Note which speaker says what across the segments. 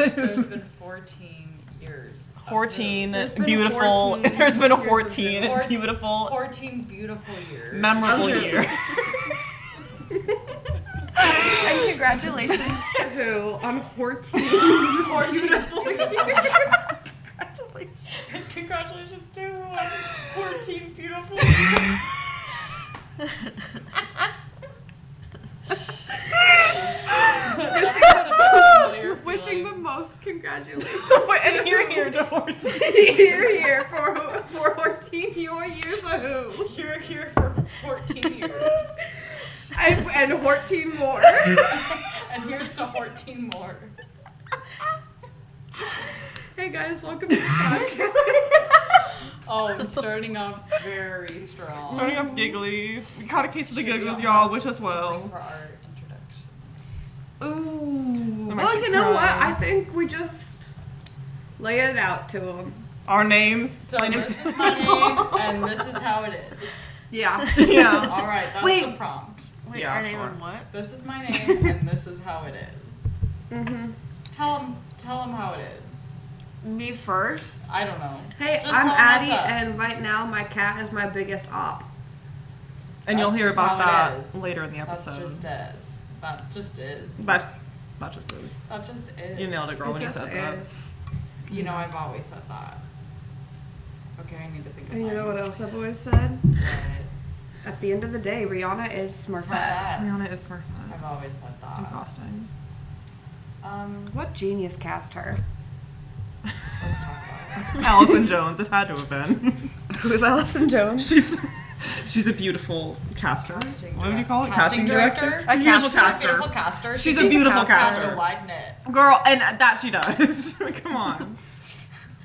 Speaker 1: There's been 14 years.
Speaker 2: 14
Speaker 3: There's been
Speaker 2: beautiful.
Speaker 3: 14
Speaker 2: There's been
Speaker 3: years of
Speaker 2: 14
Speaker 3: Boo.
Speaker 2: beautiful,
Speaker 1: 14 beautiful years.
Speaker 2: memorable
Speaker 3: Okay.
Speaker 2: years.
Speaker 3: And congratulations to who on 14 beautiful years.
Speaker 1: Congratulations to 14 beautiful years.
Speaker 3: Wishing the most congratulations.
Speaker 2: And here to 14.
Speaker 3: Here for 14 your years of who?
Speaker 1: You're here for 14 years.
Speaker 3: And 14 more.
Speaker 1: And here's to 14 more.
Speaker 3: Hey guys, welcome to the podcast.
Speaker 1: Oh, starting off very strong.
Speaker 2: Starting off giggly. We caught a case of the
Speaker 1: Should we
Speaker 2: giggles,
Speaker 1: all
Speaker 2: y'all.
Speaker 1: have
Speaker 2: Wish us
Speaker 1: something
Speaker 2: well.
Speaker 1: For our introduction.
Speaker 3: Ooh.
Speaker 2: I'm
Speaker 3: Well,
Speaker 2: actually
Speaker 3: you know what?
Speaker 2: crying.
Speaker 3: I think we just lay it out to them.
Speaker 2: Our names.
Speaker 1: So
Speaker 2: plain
Speaker 1: this
Speaker 2: and
Speaker 1: is my name, and this is how it is.
Speaker 3: Yeah.
Speaker 2: Yeah.
Speaker 1: All right, that's
Speaker 2: Wait.
Speaker 1: the prompt.
Speaker 4: Wait,
Speaker 2: Yeah,
Speaker 4: our name
Speaker 2: sure.
Speaker 4: and what?
Speaker 1: This is my name, and this is how it is.
Speaker 3: Mm-hmm.
Speaker 1: Tell them how it is.
Speaker 4: Me first?
Speaker 1: I don't know.
Speaker 3: Hey,
Speaker 1: Just
Speaker 3: I'm
Speaker 1: tell 'em
Speaker 3: Addie,
Speaker 1: what's up.
Speaker 3: and right now my cat is my biggest op.
Speaker 2: And you'll
Speaker 1: That's
Speaker 2: hear
Speaker 1: just
Speaker 2: about
Speaker 1: how it
Speaker 2: that
Speaker 1: is.
Speaker 2: later in the
Speaker 1: That's
Speaker 2: episode.
Speaker 1: just is. That just is.
Speaker 2: That just is.
Speaker 1: That just is.
Speaker 2: You nailed it, girl,
Speaker 3: It
Speaker 2: when you
Speaker 3: just
Speaker 2: said that.
Speaker 3: is.
Speaker 1: You know, I've always said that. Okay, I need to think of
Speaker 3: And you know
Speaker 1: mine.
Speaker 3: what else I've always said?
Speaker 1: What?
Speaker 3: At the end of the day, Rihanna is Smurfette.
Speaker 1: Smurfette.
Speaker 2: Rihanna is Smurfette.
Speaker 1: I've always said that.
Speaker 2: Exhausting.
Speaker 3: What genius cast her?
Speaker 1: Let's talk about it.
Speaker 2: Allison Jones. It had to have been.
Speaker 3: Who's Allison Jones?
Speaker 2: She's a beautiful caster.
Speaker 1: Casting
Speaker 2: What would you
Speaker 1: direct-
Speaker 2: call it?
Speaker 1: casting director?
Speaker 2: She's a beautiful
Speaker 1: She's a
Speaker 2: caster.
Speaker 1: beautiful caster.
Speaker 2: She's a beautiful
Speaker 1: Caster.
Speaker 2: caster.
Speaker 1: Wide net.
Speaker 2: Girl, and that she does. Come on.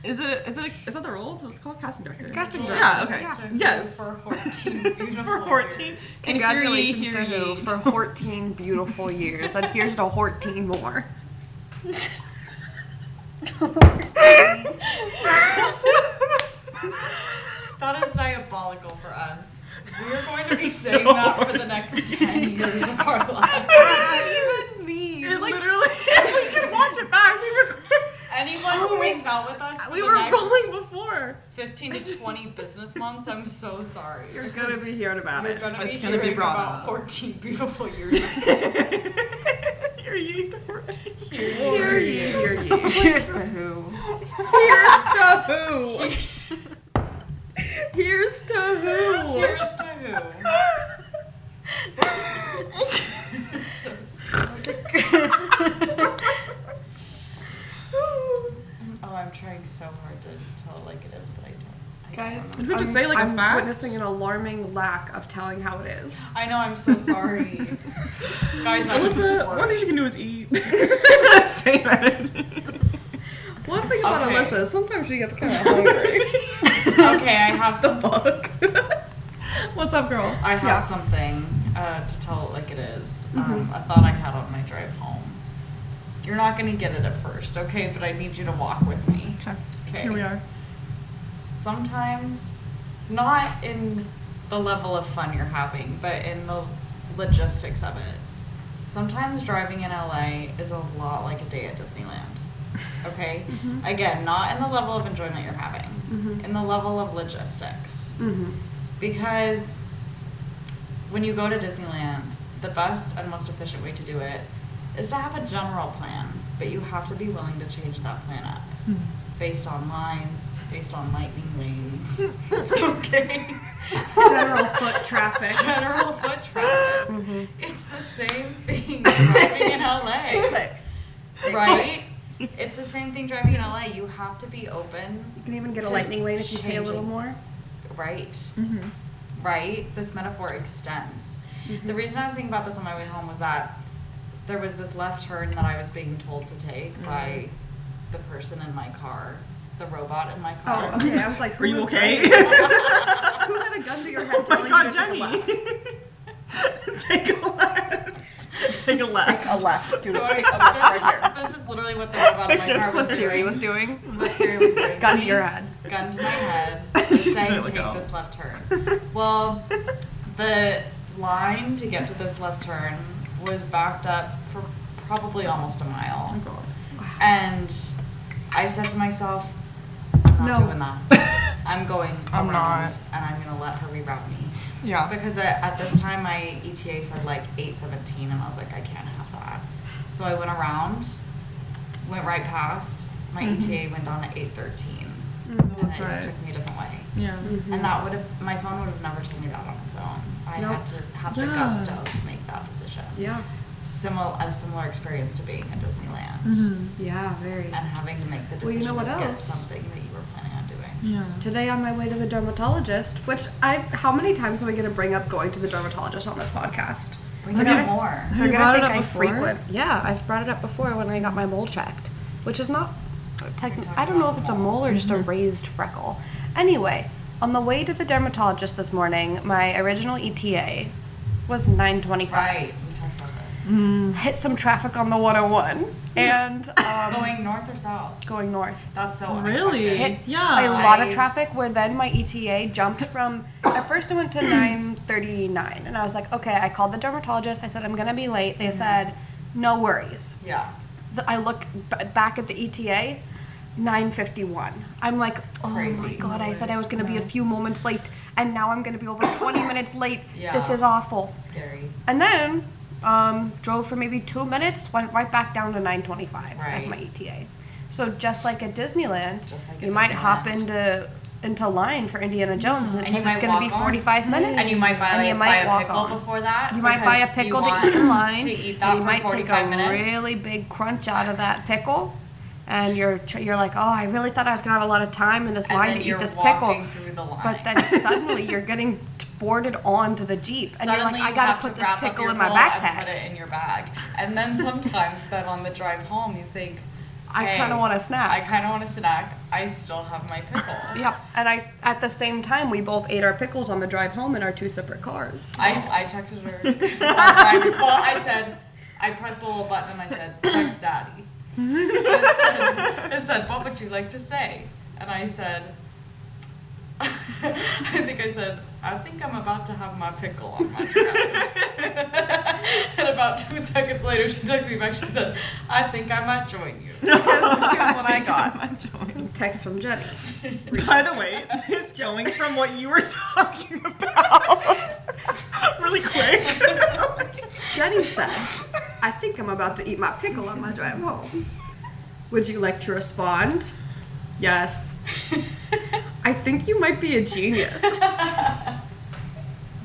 Speaker 2: Is that the role? So it's called casting director.
Speaker 3: Casting
Speaker 2: Yeah.
Speaker 3: director.
Speaker 2: Okay.
Speaker 3: Yeah.
Speaker 2: Yes.
Speaker 1: For 14 beautiful
Speaker 2: For 14.
Speaker 1: years.
Speaker 3: Congratulations
Speaker 2: Hear
Speaker 3: to
Speaker 2: ye,
Speaker 3: who
Speaker 2: hear
Speaker 3: for
Speaker 2: ye.
Speaker 3: 14 beautiful years. And here's to 14 more.
Speaker 1: That is diabolical for us. We are going to be
Speaker 2: So
Speaker 1: saying that for the next 10 years of our lives.
Speaker 3: What does that even mean?
Speaker 2: It literally, we can watch it back.
Speaker 1: Anyone who hangs out with us for
Speaker 2: We
Speaker 1: the
Speaker 2: were
Speaker 1: next
Speaker 2: rolling before.
Speaker 1: 15 to 20 business months, I'm so sorry.
Speaker 3: You're gonna be hearing about
Speaker 1: You're
Speaker 3: it.
Speaker 1: gonna
Speaker 2: It's
Speaker 1: be
Speaker 2: gonna be
Speaker 1: hearing
Speaker 2: brought
Speaker 1: about
Speaker 2: up.
Speaker 1: 14 beautiful years.
Speaker 2: Hear ye to 14.
Speaker 3: Hear ye, hear ye.
Speaker 4: Cheers to who?
Speaker 3: Here's to who. Here's to who.
Speaker 1: Here's to who. So stupid. Oh, I'm trying so hard to tell it like it is, but I don't.
Speaker 3: Guys,
Speaker 2: Did we have to say, like, a
Speaker 3: I'm
Speaker 2: fact?
Speaker 3: witnessing an alarming lack of telling how it is.
Speaker 1: I know, I'm so sorry. Guys, I was
Speaker 2: Alyssa,
Speaker 1: bored.
Speaker 2: one thing you can do is eat. Say that.
Speaker 3: One thing about
Speaker 1: Okay.
Speaker 3: Alyssa is sometimes she gets kind of hungry.
Speaker 1: Okay, I have some.
Speaker 3: Fuck.
Speaker 2: What's up, girl?
Speaker 1: I have
Speaker 3: Yeah.
Speaker 1: something to tell it like it is. I thought I had on my drive home. You're not gonna get it at first, okay? But I need you to walk with me. Okay.
Speaker 2: Here we are.
Speaker 1: Sometimes, not in the level of fun you're having, but in the logistics of it. Sometimes driving in LA is a lot like a day at Disneyland. Okay? Again, not in the level of enjoyment you're having, in the level of logistics. Because when you go to Disneyland, the best and most efficient way to do it is to have a general plan, but you have to be willing to change that plan up based on lines, based on lightning lanes. Okay?
Speaker 3: General foot traffic.
Speaker 1: General foot traffic. It's the same thing driving in LA. Right? It's the same thing driving in LA. You have to be open.
Speaker 3: You can even get a
Speaker 1: to
Speaker 3: lightning lane if you pay a little
Speaker 1: changing.
Speaker 3: more.
Speaker 1: Right. Right? This metaphor extends. The reason I was thinking about this on my way home was that there was this left turn that I was being told to take by the person in my car, the robot in my car.
Speaker 3: Oh, okay. I was like,
Speaker 2: Were you
Speaker 3: who was
Speaker 2: okay?
Speaker 3: driving? Who had a gun to your head
Speaker 2: Oh
Speaker 3: telling
Speaker 2: my
Speaker 3: you
Speaker 2: god,
Speaker 3: to take a left?
Speaker 2: Take a left. Take a left.
Speaker 3: A left. Do
Speaker 1: So
Speaker 3: it. Take a left right here.
Speaker 1: this is literally what the robot in my car
Speaker 3: That's what
Speaker 1: was
Speaker 3: Siri
Speaker 1: doing.
Speaker 3: was doing.
Speaker 1: What Siri was doing.
Speaker 3: Gun
Speaker 1: to
Speaker 3: to your
Speaker 1: me.
Speaker 3: head.
Speaker 1: Gun to my head.
Speaker 2: She's
Speaker 1: saying
Speaker 2: doing it like
Speaker 1: take
Speaker 2: a-
Speaker 1: this left turn. Well, the line to get to this left turn was backed up for probably almost a mile.
Speaker 2: Oh god.
Speaker 1: And I said to myself, I'm not
Speaker 3: No.
Speaker 1: doing that. I'm going
Speaker 2: I'm
Speaker 1: around
Speaker 2: not.
Speaker 1: and I'm going to let her reroute me.
Speaker 2: Yeah.
Speaker 1: Because at this time, my ETA said like 8:17, and I was like, I can't have that. So I went around, went right past. My ETA went on at 8:13. And
Speaker 2: That's
Speaker 1: it
Speaker 2: right.
Speaker 1: took me a different way.
Speaker 2: Yeah.
Speaker 1: And that my phone would have never told me that on its own. I
Speaker 3: Nope.
Speaker 1: had to have the
Speaker 2: Yeah.
Speaker 1: gusto to make that decision.
Speaker 3: Yeah.
Speaker 1: A similar experience to being at Disneyland
Speaker 3: Yeah, very.
Speaker 1: and having to make the
Speaker 3: Well, you
Speaker 1: decision
Speaker 3: know
Speaker 1: to
Speaker 3: what
Speaker 1: skip
Speaker 3: else?
Speaker 1: something that you were planning on doing.
Speaker 2: Yeah.
Speaker 3: Today on my way to the dermatologist, which how many times am I going to bring up going to the dermatologist on this podcast?
Speaker 1: Bring
Speaker 3: They're
Speaker 1: it up
Speaker 3: gonna-
Speaker 1: more.
Speaker 2: Have
Speaker 3: They're
Speaker 2: you
Speaker 3: gonna
Speaker 2: brought it
Speaker 3: think
Speaker 2: up
Speaker 3: I
Speaker 2: before?
Speaker 3: frequent. Yeah, I've brought it up before when I got my mole checked, which is not.
Speaker 1: talked
Speaker 3: I don't know
Speaker 1: about
Speaker 3: if it's a mole or just a raised freckle. Anyway, on the way to the dermatologist this morning, my original ETA was 9:25.
Speaker 1: Right. We talked about this.
Speaker 3: Hit some traffic on the 101 and
Speaker 1: Going north or south?
Speaker 3: going north.
Speaker 1: That's so
Speaker 2: Really?
Speaker 1: unexpected.
Speaker 3: Hit
Speaker 2: Yeah.
Speaker 3: a lot
Speaker 1: I-
Speaker 3: of traffic where then my ETA jumped from at first it went to 9:39 and I was like, okay, I called the dermatologist. I said I'm gonna be late. They said no worries.
Speaker 1: Yeah.
Speaker 3: I look back at the ETA, 9:51. I'm like, oh my
Speaker 1: Crazy.
Speaker 3: god! I said I was gonna be a few moments late, and now I'm gonna be over 20 minutes late.
Speaker 1: Yeah.
Speaker 3: This is awful.
Speaker 1: Scary.
Speaker 3: And then drove for maybe 2 minutes, went right back down to 9:25 as
Speaker 1: Right.
Speaker 3: my ETA. So just like at Disneyland,
Speaker 1: Just like at
Speaker 3: you might hop
Speaker 1: Disneyland.
Speaker 3: into line for Indiana Jones, and it
Speaker 1: And you
Speaker 3: says it's
Speaker 1: might
Speaker 3: gonna be
Speaker 1: walk on.
Speaker 3: 45 minutes.
Speaker 1: And you might buy,
Speaker 3: And you
Speaker 1: buy
Speaker 3: might
Speaker 1: a
Speaker 3: walk
Speaker 1: pickle
Speaker 3: on.
Speaker 1: before that.
Speaker 3: You might buy a
Speaker 1: because you
Speaker 3: pickle to
Speaker 1: want
Speaker 3: eat in line,
Speaker 1: To eat
Speaker 3: and
Speaker 1: that
Speaker 3: you
Speaker 1: for
Speaker 3: might take
Speaker 1: 45
Speaker 3: a
Speaker 1: minutes.
Speaker 3: really big crunch out of that pickle, and you're like, oh, I really thought I was gonna have a lot of time in this
Speaker 1: And
Speaker 3: line
Speaker 1: then
Speaker 3: to eat
Speaker 1: you're
Speaker 3: this pickle,
Speaker 1: walking through the line.
Speaker 3: but then suddenly you're getting boarded onto the Jeep, and you're like,
Speaker 1: Suddenly
Speaker 3: I
Speaker 1: you
Speaker 3: gotta
Speaker 1: have to
Speaker 3: put this
Speaker 1: wrap up
Speaker 3: pickle
Speaker 1: your
Speaker 3: in my
Speaker 1: bowl and
Speaker 3: backpack.
Speaker 1: put it in your bag. And then sometimes then on the drive home you think,
Speaker 3: I
Speaker 1: hey,
Speaker 3: kind of want a snack.
Speaker 1: I kind of want a snack. I still have my pickle.
Speaker 3: Yep, and at the same time, we both ate our pickles on the drive home in our two separate cars.
Speaker 1: I texted her. I said, I pressed the little button and I said, text daddy. It said, what would you like to say? And I said, I think I'm about to have my pickle on my drive. And about 2 seconds later, she texted me back. She said, I think I might join you.
Speaker 3: Here's what I got.
Speaker 2: I'm joining.
Speaker 3: Text from Jenny.
Speaker 2: By the way, this is going from what you were talking about really quick.
Speaker 3: Jenny said, I think I'm about to eat my pickle on my drive home. Would you like to respond? Yes. I think you might be a genius.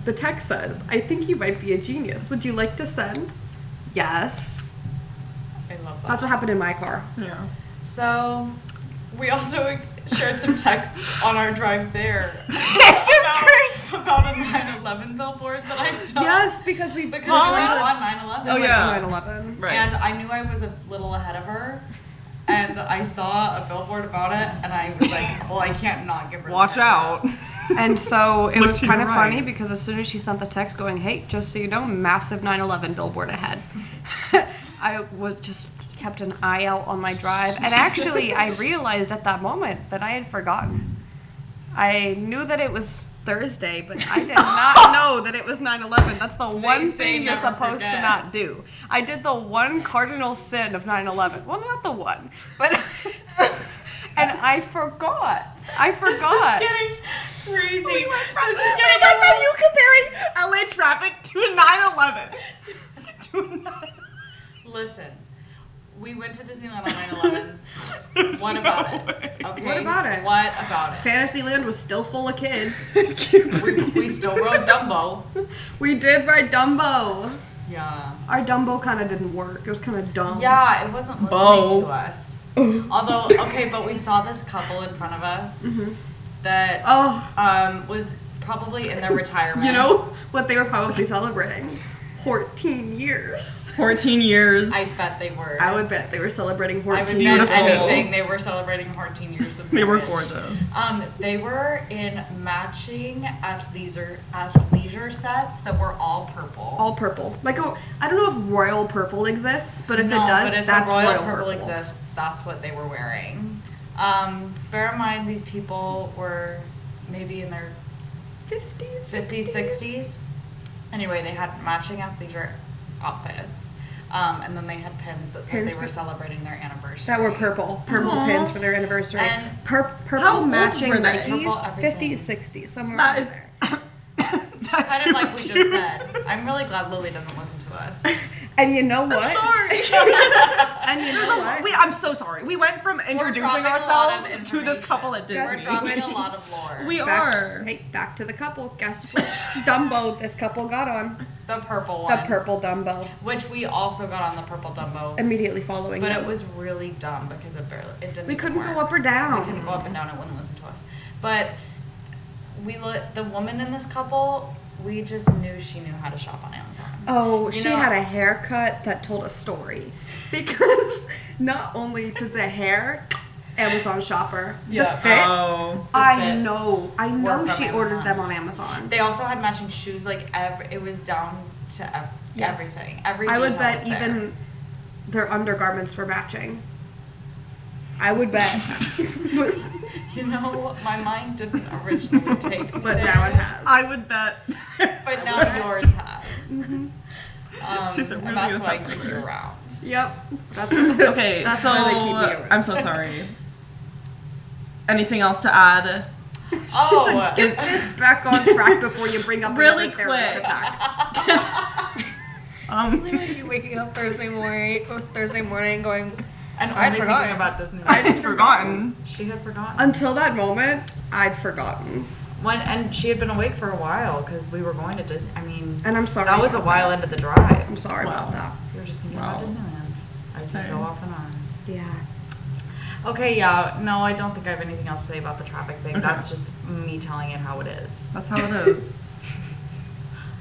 Speaker 3: The text says, I think you might be a genius. Would you like to send? Yes.
Speaker 1: I love that.
Speaker 3: That's what happened in my car.
Speaker 2: Yeah.
Speaker 1: So, we also shared some texts on our drive there.
Speaker 3: This is crazy.
Speaker 1: About a 9/11 billboard that I saw.
Speaker 3: Yes, because we
Speaker 1: Because
Speaker 2: Huh?
Speaker 1: we were on 9/11.
Speaker 2: Oh, yeah.
Speaker 3: 9/11.
Speaker 2: Right.
Speaker 1: And I knew I was a little ahead of her. And I saw a billboard about it, and I was like, well, I can't not give her the
Speaker 2: Watch
Speaker 1: heads up.
Speaker 2: out.
Speaker 3: And so it
Speaker 2: Look
Speaker 3: was
Speaker 2: to
Speaker 3: kind
Speaker 2: your
Speaker 3: of funny
Speaker 2: right.
Speaker 3: because as soon as she sent the text going, hey, just so you know, massive 9/11 billboard ahead. I was just kept an eye out on my drive. And actually, I realized at that moment that I had forgotten. I knew that it was Thursday, but I did not know that it was 9/11. That's the one
Speaker 1: say
Speaker 3: thing you're
Speaker 1: never
Speaker 3: supposed to
Speaker 1: forget.
Speaker 3: not do. I did the one cardinal sin of 9/11. Well, not the one, but and I forgot. I forgot.
Speaker 1: Getting crazy.
Speaker 2: This is getting us you comparing LA traffic to 9/11.
Speaker 1: Listen, we went to Disneyland on 9/11. What about it? Okay.
Speaker 3: What about it?
Speaker 1: What about it?
Speaker 3: Fantasyland was still full of kids.
Speaker 1: We still rode Dumbo.
Speaker 3: We did ride Dumbo.
Speaker 1: Yeah.
Speaker 3: Our Dumbo kind of didn't work. It was kind of dumb.
Speaker 1: Yeah, it wasn't listening
Speaker 2: Bo.
Speaker 1: to us. Although, okay, but we saw this couple in front of us that
Speaker 3: Oh,
Speaker 1: was probably in their retirement.
Speaker 3: you know what they were probably celebrating? 14 years.
Speaker 2: 14 years.
Speaker 1: I bet they were.
Speaker 3: I would bet they were celebrating
Speaker 1: I
Speaker 3: 14
Speaker 1: would
Speaker 3: years.
Speaker 1: bet
Speaker 2: Beautiful.
Speaker 1: anything they were celebrating 14 years of
Speaker 2: They were
Speaker 1: marriage.
Speaker 2: gorgeous.
Speaker 1: They were in matching athleisure sets that were all purple.
Speaker 3: All purple. Like, oh, I don't know if royal purple exists, but if
Speaker 1: No,
Speaker 3: it does,
Speaker 1: but if
Speaker 3: that's
Speaker 1: a royal
Speaker 3: royal
Speaker 1: purple
Speaker 3: purple.
Speaker 1: exists, that's what they were wearing. Bear in mind, these people were maybe in their
Speaker 3: 50s,
Speaker 1: 50s, 60s. Anyway, they had matching athleisure outfits. And then they had pins that said
Speaker 3: Pins
Speaker 1: they were
Speaker 3: for-
Speaker 1: celebrating their anniversary.
Speaker 3: That were purple pins for their anniversary.
Speaker 1: And
Speaker 3: Purple
Speaker 2: how old
Speaker 3: matching
Speaker 2: were they?
Speaker 3: Nikes,
Speaker 1: Purple everything.
Speaker 3: 50s, 60s, somewhere
Speaker 2: That
Speaker 3: around
Speaker 2: is.
Speaker 3: there.
Speaker 2: That's
Speaker 1: kind of
Speaker 2: super
Speaker 1: like we
Speaker 2: cute.
Speaker 1: just said. I'm really glad Lily doesn't listen to us.
Speaker 3: And you know what?
Speaker 2: Sorry.
Speaker 3: And you
Speaker 2: There's
Speaker 3: know
Speaker 2: a lot.
Speaker 3: what?
Speaker 2: I'm so sorry. We went from introducing
Speaker 1: dropping a lot of
Speaker 2: ourselves to this couple at
Speaker 1: information.
Speaker 2: Disney.
Speaker 1: We're dropping a lot of lore.
Speaker 2: We
Speaker 3: Back,
Speaker 2: are.
Speaker 3: hey, back to the couple. Guess which Dumbo this couple got on?
Speaker 1: The purple
Speaker 3: The
Speaker 1: one.
Speaker 3: purple Dumbo.
Speaker 1: Which we also got on the purple Dumbo.
Speaker 3: Immediately following
Speaker 1: But
Speaker 3: them.
Speaker 1: it was really dumb because it didn't
Speaker 3: We couldn't
Speaker 1: work.
Speaker 3: go up or down.
Speaker 1: We couldn't go up and down. It wouldn't listen to us. But the woman in this couple, we just knew she knew how to shop on Amazon.
Speaker 3: Oh,
Speaker 1: You
Speaker 3: she
Speaker 1: know-
Speaker 3: had a haircut that told a story. Because not only did the hair, Amazon shopper,
Speaker 1: Yeah.
Speaker 3: the fits,
Speaker 2: Oh.
Speaker 3: I
Speaker 1: fits
Speaker 3: know
Speaker 1: were from
Speaker 3: she ordered
Speaker 1: Amazon.
Speaker 3: them on Amazon.
Speaker 1: They also had matching shoes. Like it was down to
Speaker 3: Yes.
Speaker 1: everything. Every
Speaker 3: I would
Speaker 1: detail
Speaker 3: bet
Speaker 1: was there.
Speaker 3: even their undergarments were matching. I would bet.
Speaker 1: You know, my mind didn't originally take me
Speaker 3: But
Speaker 1: there,
Speaker 3: now it has.
Speaker 2: I would bet.
Speaker 1: But now yours has.
Speaker 2: She said,
Speaker 1: And
Speaker 2: "We're
Speaker 1: that's
Speaker 2: gonna
Speaker 1: why I
Speaker 2: stop
Speaker 1: keep
Speaker 2: for
Speaker 1: you
Speaker 2: her."
Speaker 1: around.
Speaker 3: Yep. That's
Speaker 2: Okay,
Speaker 3: That's
Speaker 2: so
Speaker 3: why they keep me around.
Speaker 2: I'm so sorry. Anything else to add?
Speaker 3: She
Speaker 1: Oh.
Speaker 3: said, get this back on track before you bring up
Speaker 2: Really
Speaker 3: another terrorist
Speaker 2: quick.
Speaker 3: attack.
Speaker 4: you waking up Thursday morning going,
Speaker 1: And
Speaker 4: I'd
Speaker 1: only
Speaker 4: forgotten.
Speaker 1: thinking about Disney.
Speaker 2: I'd forgotten.
Speaker 1: She had forgotten.
Speaker 3: Until that moment, I'd forgotten.
Speaker 1: And she had been awake for a while because we were going to Disney. I mean,
Speaker 3: And I'm sorry.
Speaker 1: that was a
Speaker 3: about
Speaker 1: while
Speaker 3: that.
Speaker 1: into the drive.
Speaker 3: I'm sorry about that.
Speaker 1: You were just thinking
Speaker 2: Wow.
Speaker 1: about Disneyland, as you so
Speaker 2: Same.
Speaker 1: often are.
Speaker 3: Yeah.
Speaker 1: Okay, yeah, no, I don't think I have anything else to say about the traffic thing. That's just me telling it how it is.
Speaker 2: That's how it is.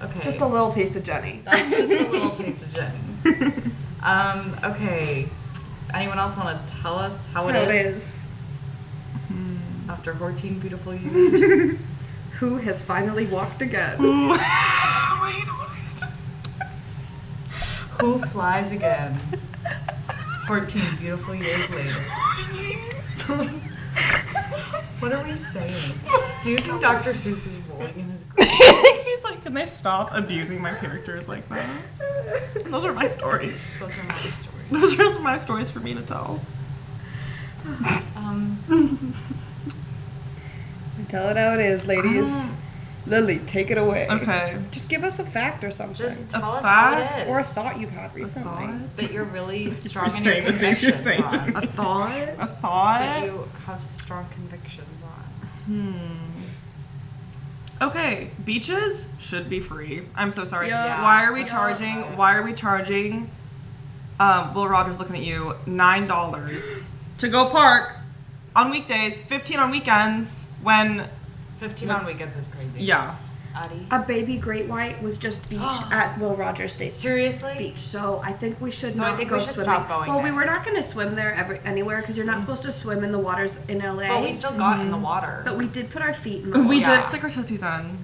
Speaker 1: Okay.
Speaker 3: Just a little taste of Jenny.
Speaker 1: That's just a little taste of Jenny. Okay. Anyone else want to tell us how it is? After 14 beautiful years.
Speaker 3: Who has finally walked again?
Speaker 1: Who flies again? 14 beautiful years later. What are we saying? Do you think Dr. Seuss is rolling in his grave?
Speaker 2: He's like, can they stop abusing my characters like that? Those are my stories.
Speaker 1: Those are my stories.
Speaker 2: Those are my stories for me to tell.
Speaker 3: Tell it how it is, ladies. Lily, take it away.
Speaker 2: Okay.
Speaker 3: Just give us a fact or something.
Speaker 1: Just
Speaker 2: A
Speaker 1: tell us how
Speaker 2: fact?
Speaker 1: it is.
Speaker 3: or a thought you've had recently.
Speaker 2: thought?
Speaker 1: That you're really strong in
Speaker 2: saying
Speaker 1: your
Speaker 2: the things you're
Speaker 1: convictions
Speaker 2: saying to
Speaker 1: on.
Speaker 2: me.
Speaker 3: A thought?
Speaker 2: A
Speaker 1: That
Speaker 2: thought?
Speaker 1: you have strong convictions on.
Speaker 2: Okay, beaches should be free. I'm so sorry.
Speaker 3: Yeah.
Speaker 2: Why are we
Speaker 1: Let's
Speaker 2: charging?
Speaker 1: talk about it.
Speaker 2: Why are we charging? Will Rogers looking at you. $9 to go park on weekdays, 15 on weekends. When
Speaker 1: 15 on weekends is crazy.
Speaker 2: yeah,
Speaker 1: Addie?
Speaker 3: A baby great white was just beached at Will Rogers State
Speaker 1: Seriously?
Speaker 3: Beach, so I think we should
Speaker 1: So I
Speaker 3: not
Speaker 1: think
Speaker 3: go
Speaker 1: we should
Speaker 3: swimming.
Speaker 1: stop going
Speaker 3: well, we
Speaker 1: there.
Speaker 3: were not going to swim there anywhere because you're not supposed to swim in the waters in LA.
Speaker 1: But we still got in the water.
Speaker 3: But we did put our feet in the
Speaker 2: we
Speaker 3: water.
Speaker 2: did stick our tootsies in.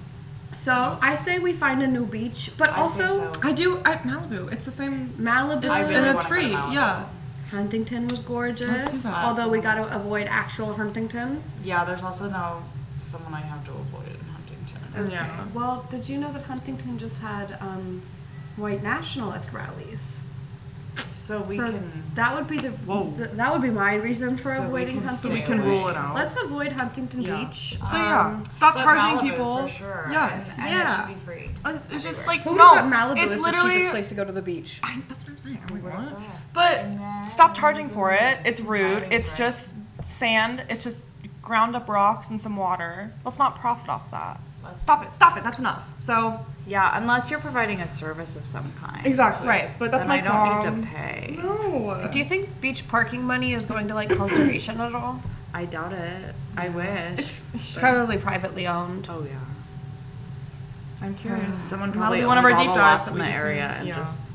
Speaker 3: So I say we find a new beach, but
Speaker 1: I say
Speaker 3: also
Speaker 1: so.
Speaker 2: I do at Malibu. It's the same.
Speaker 3: Malibu.
Speaker 1: I really
Speaker 2: and
Speaker 1: wanna
Speaker 2: it's
Speaker 1: go to
Speaker 2: free.
Speaker 1: Malibu.
Speaker 2: Yeah.
Speaker 3: Huntington was gorgeous,
Speaker 2: Let's do that.
Speaker 3: although we got to avoid actual Huntington.
Speaker 1: Yeah, there's also now someone I have to avoid in Huntington.
Speaker 3: Okay.
Speaker 2: Yeah.
Speaker 3: Well, did you know that Huntington just had white nationalist rallies?
Speaker 1: So we
Speaker 3: so
Speaker 1: can.
Speaker 3: that would be
Speaker 2: Whoa.
Speaker 3: that would be my reason for
Speaker 1: So we
Speaker 3: avoiding
Speaker 1: can
Speaker 3: Huntington.
Speaker 1: stay
Speaker 2: We can
Speaker 1: away.
Speaker 2: rule it out.
Speaker 3: Let's avoid Huntington
Speaker 2: Yeah.
Speaker 3: Beach.
Speaker 2: But yeah, stop
Speaker 1: But
Speaker 2: charging
Speaker 1: Malibu
Speaker 2: people.
Speaker 1: for sure.
Speaker 2: Yes.
Speaker 1: And
Speaker 3: Yeah.
Speaker 1: it should be free.
Speaker 2: It's just like
Speaker 3: Who would
Speaker 2: no.
Speaker 3: have thought Malibu
Speaker 2: It's
Speaker 3: is
Speaker 2: literally.
Speaker 3: the cheapest place to go to the beach?
Speaker 2: That's what I'm saying. I
Speaker 1: would've
Speaker 2: want.
Speaker 1: thought?
Speaker 2: But stop charging for it. It's rude.
Speaker 1: Malibu's
Speaker 2: It's
Speaker 1: right.
Speaker 2: just sand. It's just ground up rocks and some water. Let's not profit off that. Stop it. Stop it. That's enough. So
Speaker 1: Yeah, unless you're providing a service of some kind.
Speaker 2: exactly.
Speaker 3: Right.
Speaker 2: But that's
Speaker 1: Then
Speaker 2: my
Speaker 1: I don't
Speaker 2: problem.
Speaker 1: need to pay.
Speaker 2: No.
Speaker 3: Do you think beach parking money is going to like conservation at all?
Speaker 1: I doubt it. I wish.
Speaker 3: It's probably privately owned.
Speaker 1: Oh yeah.
Speaker 2: I'm curious.
Speaker 1: Someone
Speaker 2: That'll
Speaker 1: probably
Speaker 2: be
Speaker 1: owns
Speaker 2: one of our
Speaker 1: all
Speaker 2: deep
Speaker 1: the
Speaker 2: dives
Speaker 1: lots
Speaker 2: that
Speaker 1: in the
Speaker 2: we do soon.
Speaker 1: area and
Speaker 2: Yeah.
Speaker 1: just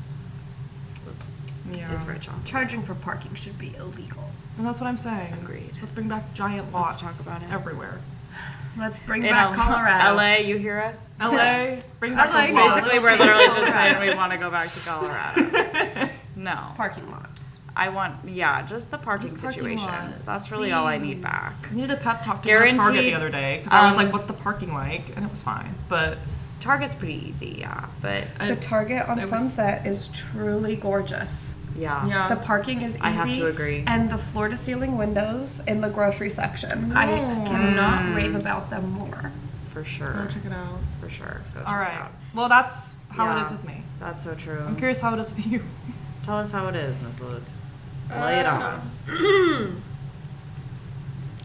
Speaker 2: Yeah.
Speaker 1: is rich on.
Speaker 3: Charging for parking should be illegal.
Speaker 2: And that's what I'm saying.
Speaker 1: Agreed.
Speaker 2: Let's bring back giant lots.
Speaker 1: Let's talk about it.
Speaker 2: everywhere.
Speaker 3: Let's bring
Speaker 1: In
Speaker 3: back Colorado.
Speaker 1: LA, you hear us?
Speaker 2: LA, bring back
Speaker 3: LA,
Speaker 2: those
Speaker 3: no,
Speaker 2: lots.
Speaker 1: Basically,
Speaker 3: let's
Speaker 1: we're
Speaker 3: take
Speaker 1: literally just
Speaker 3: Colorado.
Speaker 1: saying we want to go back to Colorado. No.
Speaker 3: Parking lots.
Speaker 1: I want, yeah, just the parking
Speaker 2: Just parking
Speaker 1: situations.
Speaker 2: lots,
Speaker 1: That's really all I need
Speaker 2: please.
Speaker 1: back.
Speaker 2: I needed a pep talk to go to Target
Speaker 1: Guaranteed,
Speaker 2: the other day because I was
Speaker 1: um,
Speaker 2: like, "What's the parking like?" And it was fine, but
Speaker 1: Target's pretty easy, yeah, but
Speaker 3: The Target on
Speaker 2: it was-
Speaker 3: Sunset is truly gorgeous.
Speaker 1: yeah.
Speaker 2: Yeah.
Speaker 3: The parking is easy.
Speaker 1: I have to agree.
Speaker 3: And the floor-to-ceiling windows in the grocery section. I cannot rave about them more.
Speaker 1: For
Speaker 2: Go
Speaker 1: sure.
Speaker 2: check it out.
Speaker 1: For sure. Go check
Speaker 2: All
Speaker 1: it
Speaker 2: right.
Speaker 1: out.
Speaker 2: Well, that's how it
Speaker 1: Yeah.
Speaker 2: is with me.
Speaker 1: That's so true.
Speaker 2: I'm curious how it is with you.
Speaker 1: Tell us how it is, Miss Lewis. Lay it on us.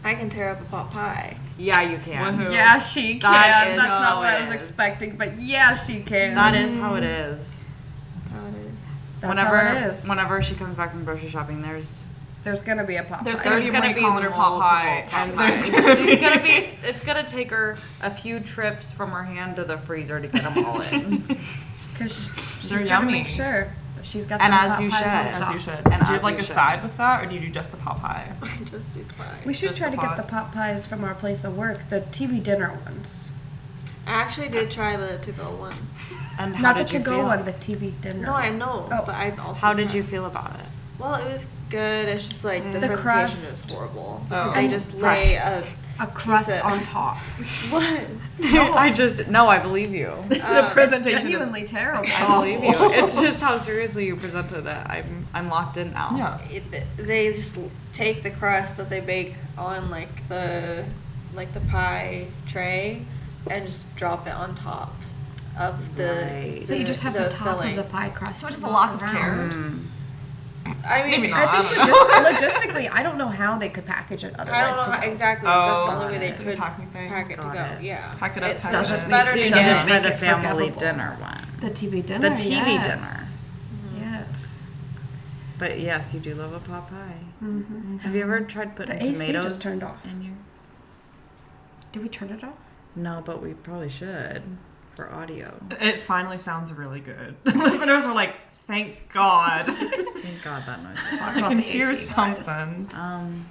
Speaker 4: I can tear up a pot pie.
Speaker 1: Yeah, you can.
Speaker 2: Woohoo.
Speaker 3: Yeah, she can.
Speaker 1: That is
Speaker 3: That's not
Speaker 1: how
Speaker 3: what I
Speaker 1: it
Speaker 3: was
Speaker 1: is.
Speaker 3: expecting, but yeah, she can.
Speaker 1: That is how it is.
Speaker 4: How it is.
Speaker 3: That's how it is.
Speaker 1: Whenever she comes back from grocery shopping,
Speaker 3: There's gonna be a pop.
Speaker 2: There's
Speaker 3: pie.
Speaker 2: gonna be a Marie Colander pot pie,
Speaker 1: multiple
Speaker 2: and
Speaker 1: pot
Speaker 2: there's
Speaker 1: pies. She's gonna be. It's gonna take her a few trips from her hand to the freezer to get them all in.
Speaker 3: Because she's
Speaker 2: They're
Speaker 3: gonna
Speaker 2: yummy.
Speaker 3: make sure that she's got
Speaker 1: And
Speaker 3: them
Speaker 1: as
Speaker 3: pot
Speaker 1: you
Speaker 3: pies
Speaker 1: should.
Speaker 3: on
Speaker 1: As
Speaker 2: As
Speaker 3: stock.
Speaker 2: you should.
Speaker 1: And
Speaker 2: do you
Speaker 1: as
Speaker 2: have like
Speaker 1: you
Speaker 2: a
Speaker 1: should.
Speaker 2: side with that, or do you do just the pot pie?
Speaker 4: Just do pie.
Speaker 3: We should
Speaker 2: Just
Speaker 3: try
Speaker 2: the
Speaker 3: to get
Speaker 2: pot.
Speaker 3: the pot pies from our place of work, the TV dinner ones.
Speaker 4: I actually did try the to-go one.
Speaker 1: And how
Speaker 3: Not the
Speaker 1: did you
Speaker 3: to-go
Speaker 1: feel?
Speaker 3: one, the TV dinner.
Speaker 4: No, I know,
Speaker 3: Oh.
Speaker 4: but I've also.
Speaker 1: How did
Speaker 4: tried-
Speaker 1: you feel about it?
Speaker 4: Well, it was good. It's just like the,
Speaker 3: The
Speaker 4: presentation
Speaker 3: crust.
Speaker 4: is horrible
Speaker 2: Oh.
Speaker 4: because they
Speaker 3: And
Speaker 4: just lay a
Speaker 3: A crust
Speaker 4: Piece of-
Speaker 3: on top.
Speaker 4: what?
Speaker 1: I believe you.
Speaker 2: The
Speaker 3: It's
Speaker 2: presentation is
Speaker 3: genuinely terrible.
Speaker 1: I believe you. It's just how seriously you presented it. I'm locked in now.
Speaker 2: Yeah.
Speaker 4: They just take the crust that they bake on like the pie tray and just drop it on top of the.
Speaker 1: Right.
Speaker 3: So you just have the top
Speaker 4: filling.
Speaker 3: of the pie crust.
Speaker 2: So it's just a lack of
Speaker 3: around.
Speaker 2: care.
Speaker 4: I mean,
Speaker 2: Maybe not.
Speaker 3: I think logistically, I don't know how they could package it
Speaker 4: I
Speaker 3: otherwise.
Speaker 4: don't know
Speaker 3: to
Speaker 4: how,
Speaker 3: go.
Speaker 4: exactly.
Speaker 2: Oh,
Speaker 4: That's the only way they
Speaker 1: got it.
Speaker 4: could
Speaker 2: Packing thing.
Speaker 4: pack it to
Speaker 1: Got
Speaker 4: go.
Speaker 1: it.
Speaker 4: Yeah.
Speaker 2: Pack it up,
Speaker 4: It's
Speaker 2: pack
Speaker 3: it
Speaker 4: just
Speaker 3: up.
Speaker 4: better
Speaker 1: So
Speaker 4: to
Speaker 1: you
Speaker 3: doesn't
Speaker 1: didn't
Speaker 3: make
Speaker 1: try the
Speaker 3: it
Speaker 1: family
Speaker 3: forgettable.
Speaker 1: dinner one.
Speaker 3: The TV dinner.
Speaker 1: The TV
Speaker 3: yes. Yes.
Speaker 1: But yes, you do love a pot pie.
Speaker 3: Mm-hmm.
Speaker 1: Have you ever tried putting
Speaker 3: The AC
Speaker 1: tomatoes
Speaker 3: just turned off.
Speaker 1: in your?
Speaker 3: Did we turn it off?
Speaker 1: No, but we probably should for audio.
Speaker 2: It finally sounds really good. The listeners were like, "Thank God,
Speaker 1: Thank God that noise is
Speaker 3: Talk
Speaker 2: I
Speaker 3: about
Speaker 2: can
Speaker 3: the
Speaker 2: hear
Speaker 3: AC, guys.
Speaker 2: something."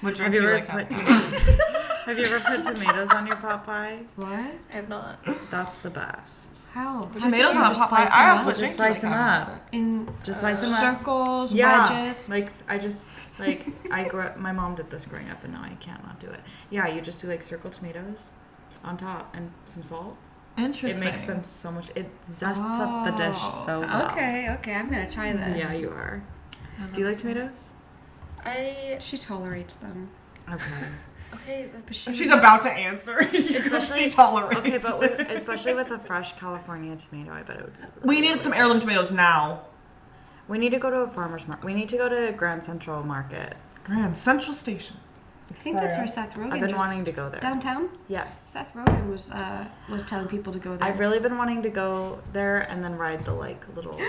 Speaker 2: What
Speaker 1: Have
Speaker 2: drink
Speaker 1: you
Speaker 2: do you
Speaker 1: ever
Speaker 2: like?
Speaker 1: put
Speaker 2: Hannah?
Speaker 1: Have you ever put tomatoes on your pot pie?
Speaker 3: What?
Speaker 4: I have not.
Speaker 1: That's the best.
Speaker 3: How?
Speaker 2: Tomatoes
Speaker 3: You
Speaker 2: on a
Speaker 3: just
Speaker 2: pot pie.
Speaker 3: slice
Speaker 2: I
Speaker 3: them
Speaker 2: asked
Speaker 3: up?
Speaker 2: what
Speaker 1: Just
Speaker 2: drink do you
Speaker 1: slice
Speaker 2: like,
Speaker 1: them
Speaker 2: Hannah?
Speaker 1: up.
Speaker 3: In
Speaker 1: Just slice them up.
Speaker 3: circles,
Speaker 1: Yeah,
Speaker 3: wedges.
Speaker 1: like I just like I grew up. My mom did this growing up, and now I can't not do it. Yeah, you just do like circle tomatoes on top and some salt.
Speaker 2: Interesting.
Speaker 1: It makes them so much. It zests up the dish so well.
Speaker 3: Okay, I'm gonna try this.
Speaker 1: Yeah, you are. Do you like tomatoes?
Speaker 3: She tolerates them.
Speaker 1: Okay.
Speaker 4: That's
Speaker 2: She's about to answer.
Speaker 1: Especially-
Speaker 2: she tolerates.
Speaker 1: Okay, but with, especially with a fresh California tomato, I bet it would be.
Speaker 2: We needed some heirloom tomatoes now.
Speaker 1: We need to go to a farmer's market. We need to go to Grand Central Market.
Speaker 2: Grand Central Station.
Speaker 3: I think that's where Seth Rogen
Speaker 1: I've been
Speaker 3: just
Speaker 1: wanting to go there.
Speaker 3: downtown.
Speaker 1: Yes.
Speaker 3: Seth Rogen was telling people to go there.
Speaker 1: I've really been wanting to go there and then ride the like little.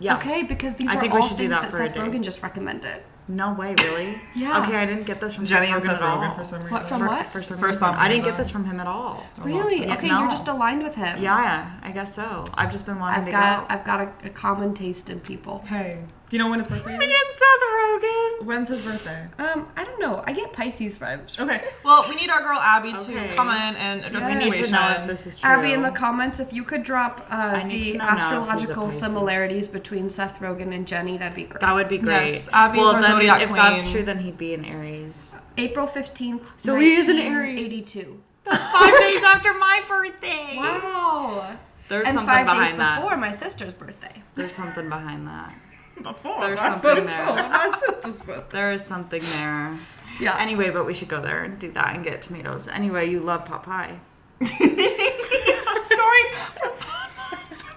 Speaker 1: Yeah.
Speaker 3: Okay, because these
Speaker 1: I
Speaker 3: are
Speaker 1: think we
Speaker 3: all
Speaker 1: should do
Speaker 3: things
Speaker 1: that
Speaker 3: that
Speaker 1: for a
Speaker 3: Seth
Speaker 1: day.
Speaker 3: Rogen just recommended.
Speaker 1: No way, really?
Speaker 3: Yeah.
Speaker 1: Okay, I didn't get this from
Speaker 2: Jenny and
Speaker 1: Seth
Speaker 2: Seth
Speaker 1: Rogen at
Speaker 2: Rogen
Speaker 1: all.
Speaker 2: for some reason.
Speaker 3: What, from what?
Speaker 1: For some
Speaker 2: For
Speaker 1: reason.
Speaker 2: some
Speaker 1: I didn't
Speaker 2: reason.
Speaker 1: get this from him at all.
Speaker 3: Really?
Speaker 1: Yeah,
Speaker 3: Okay,
Speaker 1: no.
Speaker 3: you're just aligned with him.
Speaker 1: Yeah, I guess so. I've just been wanting
Speaker 3: I've got a common taste in people.
Speaker 2: Hey, do you know when his birthday
Speaker 1: to
Speaker 2: is?
Speaker 1: go. Seth Rogen.
Speaker 2: When's his birthday?
Speaker 3: I don't know. I get Pisces vibes.
Speaker 2: Okay. Well, we need our girl Abby
Speaker 1: Okay.
Speaker 2: to come in and address
Speaker 3: Yeah.
Speaker 2: the
Speaker 1: We need to
Speaker 2: situation.
Speaker 1: know if this is true.
Speaker 3: Abby, in the comments, if you could drop
Speaker 1: need to
Speaker 3: the
Speaker 1: know now if he's a
Speaker 3: astrological
Speaker 1: Pisces.
Speaker 3: similarities between Seth Rogen and Jenny, that'd be great.
Speaker 1: That would be great.
Speaker 2: Yes, Abby's
Speaker 1: well,
Speaker 2: our
Speaker 1: then,
Speaker 2: zodiac
Speaker 1: if that's
Speaker 2: queen.
Speaker 1: true, then he'd be an Aries.
Speaker 3: April 15th,
Speaker 1: So he is an Aries.
Speaker 3: 1982.
Speaker 1: 5 days after my birthday.
Speaker 3: Wow.
Speaker 1: There's
Speaker 3: And
Speaker 1: something
Speaker 3: 5 days
Speaker 1: behind that.
Speaker 3: before my sister's birthday.
Speaker 1: There's something behind that.
Speaker 2: Before.
Speaker 1: There's
Speaker 2: that's
Speaker 1: something
Speaker 2: before
Speaker 1: there.
Speaker 2: my sister's birthday.
Speaker 1: There is something there.
Speaker 3: Yeah.
Speaker 1: Anyway, but we should go there and do that and get tomatoes. Anyway, you love pot pie.
Speaker 2: Story from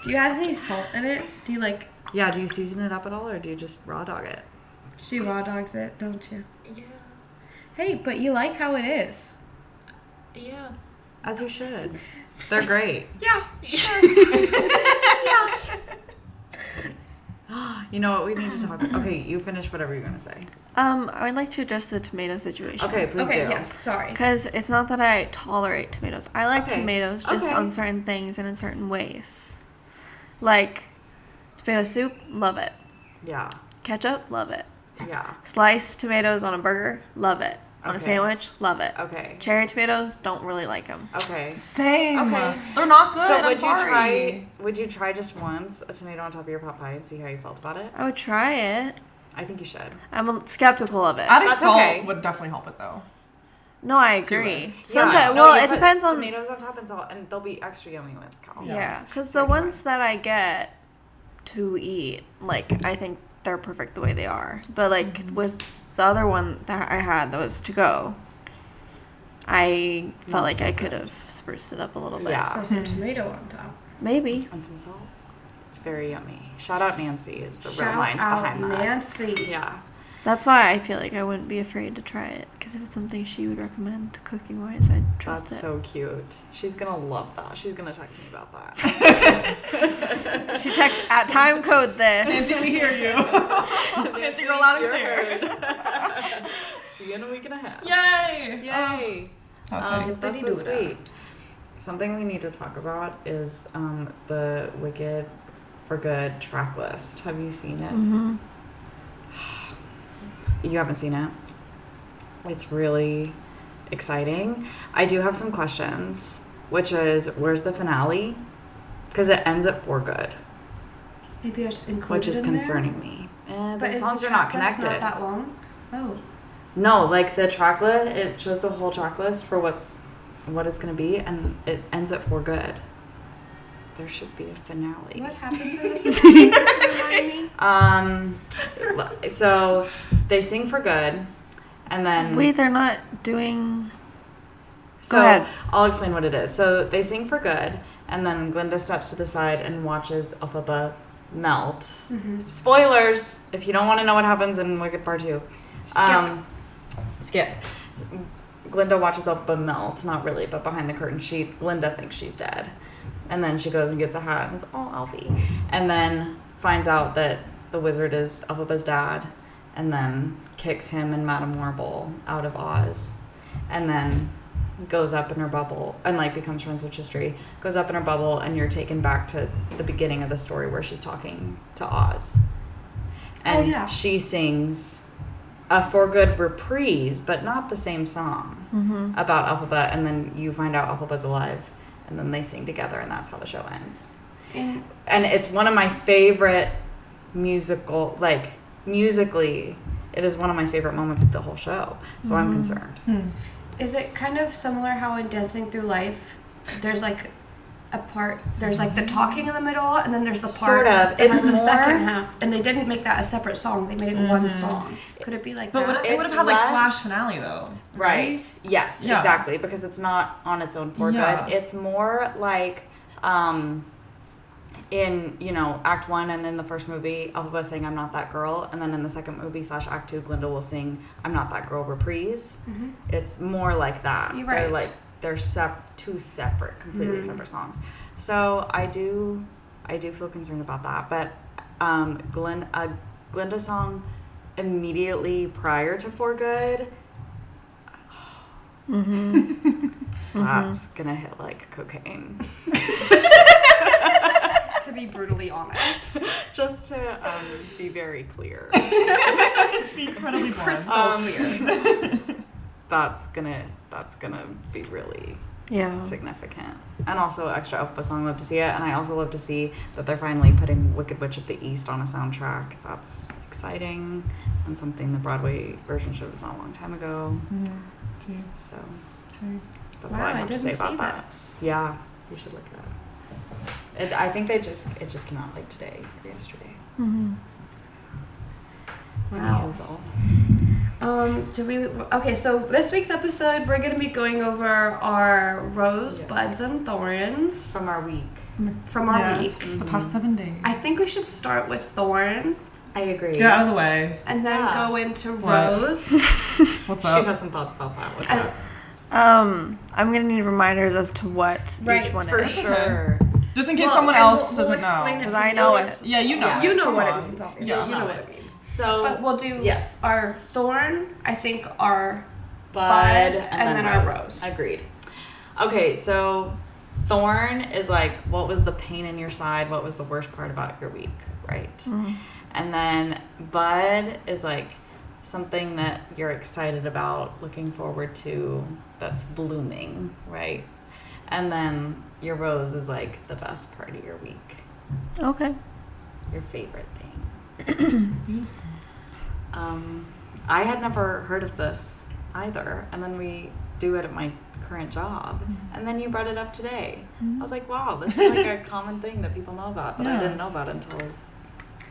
Speaker 3: Do you add any salt in it? Do you like,
Speaker 1: Yeah, do you season it up at all or do you just raw dog it?
Speaker 3: she raw dogs it, don't you?
Speaker 4: Yeah.
Speaker 3: Hey, but you like how it is.
Speaker 4: Yeah.
Speaker 1: As you should. They're great.
Speaker 3: Yeah.
Speaker 1: You know what? We need to talk. Okay, you finish whatever you're gonna say.
Speaker 4: I would like to address the tomato situation.
Speaker 1: Okay, please
Speaker 3: Okay,
Speaker 1: do.
Speaker 3: yes, sorry.
Speaker 4: Because it's not that I tolerate tomatoes. I like
Speaker 1: Okay.
Speaker 4: tomatoes just
Speaker 1: Okay.
Speaker 4: on certain things and in certain ways. Like tomato soup, love it.
Speaker 1: Yeah.
Speaker 4: Ketchup, love it.
Speaker 1: Yeah.
Speaker 4: Sliced tomatoes on a burger, love it. On a
Speaker 1: Okay.
Speaker 4: sandwich, love it.
Speaker 1: Okay.
Speaker 4: Cherry tomatoes, don't really like them.
Speaker 1: Okay.
Speaker 2: Same.
Speaker 1: Okay.
Speaker 2: They're not good.
Speaker 1: So
Speaker 2: I'm
Speaker 1: would you
Speaker 2: sorry.
Speaker 1: try? Would you try just once a tomato on top of your pot pie and see how you felt about it?
Speaker 4: I would try it.
Speaker 1: I think you should.
Speaker 4: I'm skeptical of it.
Speaker 2: Adding
Speaker 1: That's
Speaker 2: salt
Speaker 1: okay.
Speaker 2: would definitely help it though.
Speaker 4: No, I
Speaker 2: to
Speaker 4: agree.
Speaker 2: it.
Speaker 4: Sometimes,
Speaker 1: No,
Speaker 4: well,
Speaker 1: you
Speaker 4: it
Speaker 1: put
Speaker 4: depends on.
Speaker 1: tomatoes on top and salt, and they'll be extra yummy when it's cold.
Speaker 4: Yeah, because
Speaker 1: Sorry,
Speaker 4: the
Speaker 1: go
Speaker 4: ones that I get to eat, like, I think they're perfect the way they are. But, like, with the other one that I had that was to go, I felt
Speaker 1: Not
Speaker 4: like
Speaker 1: so
Speaker 4: I
Speaker 1: good.
Speaker 4: could have spruced it up a little bit.
Speaker 1: Yeah.
Speaker 3: So some tomato on top.
Speaker 4: Maybe.
Speaker 1: And some salt. It's very yummy. Shout out Nancy is the real
Speaker 3: Shout
Speaker 1: mind
Speaker 3: out
Speaker 1: behind that.
Speaker 3: Nancy.
Speaker 1: Yeah.
Speaker 4: That's why I feel like I wouldn't be afraid to try it. Because if it's something she would recommend cooking wise, I'd trust
Speaker 1: That's
Speaker 4: it.
Speaker 1: so cute. She's gonna love that. She's gonna text me about that.
Speaker 4: She texts at time code this.
Speaker 2: Nancy, we hear you. Nancy, girl, loud and clear.
Speaker 1: See you in a week and a half.
Speaker 2: Yay!
Speaker 1: Yay!
Speaker 2: How exciting.
Speaker 1: That's so
Speaker 3: Hippity-doo-dah.
Speaker 1: sweet. Something we need to talk about is the Wicked for Good track list. Have you seen it?
Speaker 4: Mm-hmm.
Speaker 1: You haven't seen it? It's really exciting. I do have some questions, which is, where's the finale? Because it ends at For Good,
Speaker 3: Maybe it's included
Speaker 1: which is
Speaker 3: in
Speaker 1: concerning me.
Speaker 3: But
Speaker 1: The
Speaker 3: is
Speaker 1: songs
Speaker 3: the
Speaker 1: are not
Speaker 3: track list
Speaker 1: connected.
Speaker 3: Not that long. Oh.
Speaker 1: No, like the track list, it shows the whole track list for what it's gonna be, and it ends at For Good. There should be a finale.
Speaker 3: What happens in the finale? Remind me.
Speaker 1: So they sing For Good, and then
Speaker 4: Wait, they're not doing.
Speaker 1: So
Speaker 4: Go ahead.
Speaker 1: I'll explain what it is. So they sing For Good, and then Glinda steps to the side and watches Elphaba melt.
Speaker 3: Mhm.
Speaker 1: Spoilers! If you don't want to know what happens in Wicked Part 2. Skip. Glinda watches Elphaba melt. Not really, but behind the curtain, Glinda thinks she's dead. And then she goes and gets a hat and is all Alfie. And then finds out that the wizard is Elphaba's dad, and then kicks him and Madame Warble out of Oz. And then goes up in her bubble and like becomes friends with Tristry, goes up in her bubble, and you're taken back to the beginning of the story where she's talking to Oz. And
Speaker 3: yeah.
Speaker 1: she sings a For Good reprise, but not the same song
Speaker 4: Mm-hmm.
Speaker 1: about Elphaba, and then you find out Elphaba's alive, and then they sing together, and that's how the show ends.
Speaker 3: And
Speaker 1: And it's one of my favorite musically, it is one of my favorite moments of the whole show. So I'm concerned.
Speaker 3: is it kind of similar how in Dancing Through Life, there's like a part, there's like the talking in the middle, and then there's the part
Speaker 1: Sort of.
Speaker 3: that
Speaker 1: It's
Speaker 3: has the
Speaker 1: more-
Speaker 3: second half, and they didn't make that a separate song. They made it one song. Could it be like
Speaker 2: But
Speaker 3: that?
Speaker 2: it would have
Speaker 1: It's
Speaker 2: had like
Speaker 1: less-
Speaker 2: slash finale though.
Speaker 1: Right. Yes,
Speaker 2: Yeah.
Speaker 1: exactly. Because it's not on its own For
Speaker 2: Yeah.
Speaker 1: Good. It's more like in, Act 1 and in the first movie, Elphaba saying I'm not that girl, and then in the second movie / Act 2, Glinda will sing I'm not that girl reprise.
Speaker 3: Mhm.
Speaker 1: It's more like that.
Speaker 3: You're
Speaker 1: They're
Speaker 3: right.
Speaker 1: they're two separate, completely separate songs. So I do feel concerned about that. But Glinda song immediately prior to For Good,
Speaker 4: Mm-hmm.
Speaker 1: that's gonna hit like cocaine.
Speaker 3: To be brutally honest.
Speaker 1: Just to be very clear,
Speaker 2: To be incredibly blunt.
Speaker 3: Crystal clear.
Speaker 1: that's gonna be really
Speaker 4: Yeah.
Speaker 1: significant. And also extra Elphaba song, love to see it. And I also love to see that they're finally putting Wicked Witch of the East on a soundtrack. That's exciting and something the Broadway version should have done a long time ago. So that's all
Speaker 3: Wow,
Speaker 1: I
Speaker 3: I
Speaker 1: have to
Speaker 3: didn't
Speaker 1: say about
Speaker 3: see
Speaker 1: that.
Speaker 3: this.
Speaker 1: Yeah, you should look it up. I think it just came out like today or yesterday.
Speaker 4: Mm-hmm.
Speaker 3: Wow.
Speaker 1: That was all.
Speaker 3: Okay, so this week's episode, we're gonna be going over our rose,
Speaker 1: Yes.
Speaker 3: buds, and thorns
Speaker 1: From our week.
Speaker 3: from our
Speaker 2: Yes,
Speaker 3: week.
Speaker 2: the past 7 days.
Speaker 3: I think we should start with thorn
Speaker 1: I agree.
Speaker 2: Get out of the way.
Speaker 3: and then
Speaker 1: Yeah.
Speaker 3: go into
Speaker 2: What?
Speaker 3: rose.
Speaker 2: What's
Speaker 1: She
Speaker 2: up?
Speaker 1: has some thoughts about that. What's
Speaker 3: And-
Speaker 1: up?
Speaker 4: I'm gonna need reminders as to what
Speaker 3: Right,
Speaker 4: each one
Speaker 1: For
Speaker 4: is.
Speaker 1: sure.
Speaker 2: Just in case
Speaker 3: Well,
Speaker 2: someone
Speaker 3: and
Speaker 2: else
Speaker 3: we'll
Speaker 2: doesn't
Speaker 3: explain
Speaker 2: know.
Speaker 3: it
Speaker 4: 'Cause
Speaker 3: for
Speaker 4: I
Speaker 3: the
Speaker 4: know
Speaker 3: audience.
Speaker 4: it.
Speaker 2: Yeah, you know.
Speaker 1: Yeah.
Speaker 2: it.
Speaker 3: You know
Speaker 2: Come
Speaker 3: what
Speaker 2: on.
Speaker 3: it means, obviously.
Speaker 1: Yeah,
Speaker 3: you know
Speaker 1: know
Speaker 3: what
Speaker 1: it.
Speaker 3: it means.
Speaker 1: So
Speaker 3: But we'll do
Speaker 1: yes.
Speaker 3: our thorn, I think our
Speaker 1: Bud,
Speaker 3: and then our rose.
Speaker 1: Agreed. Okay, so thorn is like, what was the pain in your side? What was the worst part about your week, right?
Speaker 4: Mm-hmm.
Speaker 1: And then bud is like something that you're excited about, looking forward to, that's blooming, right? And then your rose is like the best part of your week,
Speaker 4: Okay.
Speaker 1: your favorite thing. I had never heard of this either, and then we do it at my current job. And then you brought it up today. I was like, wow, this is like a common thing that people know about that I
Speaker 2: Yeah.
Speaker 1: didn't know about until
Speaker 3: I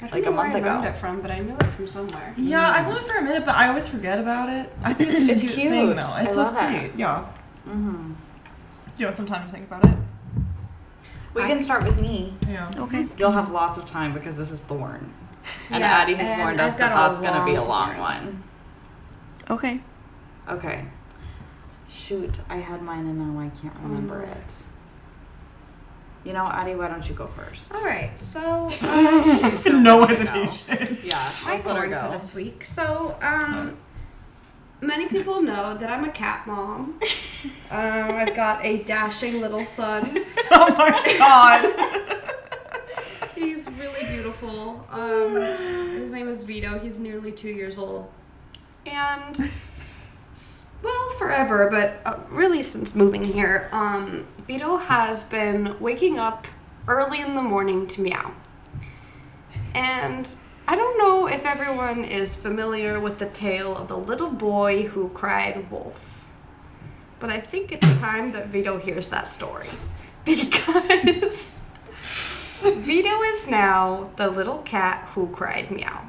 Speaker 3: don't
Speaker 1: like
Speaker 3: know
Speaker 1: a month
Speaker 3: where I learned
Speaker 1: ago.
Speaker 3: it from, but I knew it from somewhere.
Speaker 2: Yeah, I learned it for a minute, but I always forget about it. I think it's such a
Speaker 1: It's
Speaker 2: cute thing,
Speaker 1: cute.
Speaker 2: though.
Speaker 1: I
Speaker 2: It's so
Speaker 1: love
Speaker 2: sweet.
Speaker 1: it.
Speaker 2: Yeah.
Speaker 1: Mm-hmm.
Speaker 2: You want some time to think about it?
Speaker 1: We can start with me.
Speaker 2: Yeah.
Speaker 4: Okay.
Speaker 1: You'll have lots of time because this is Thorn. And
Speaker 3: Yeah,
Speaker 1: Addie has
Speaker 3: and
Speaker 1: warned us
Speaker 3: I've
Speaker 1: that
Speaker 3: got a
Speaker 1: that's going to be a
Speaker 3: long
Speaker 1: long
Speaker 3: Thorn.
Speaker 1: one.
Speaker 4: Okay.
Speaker 1: Okay. Shoot, I had mine and now I can't remember
Speaker 3: no.
Speaker 1: it. You know, Addie, why don't you go first?
Speaker 3: All right, so
Speaker 1: She's so
Speaker 2: No
Speaker 1: ready to go.
Speaker 2: hesitation.
Speaker 1: Yeah,
Speaker 3: my
Speaker 1: let's let her
Speaker 3: thorn
Speaker 1: go.
Speaker 3: for this week. So, many people know that I'm a cat mom. I've got a dashing little son.
Speaker 2: Oh my god.
Speaker 3: He's really beautiful. His name is Vito. He's nearly 2 years old. And, well, forever, but really since moving here, Vito has been waking up early in the morning to meow. And I don't know if everyone is familiar with the tale of the little boy who cried wolf. But I think it's time that Vito hears that story. Because Vito is now the little cat who cried meow.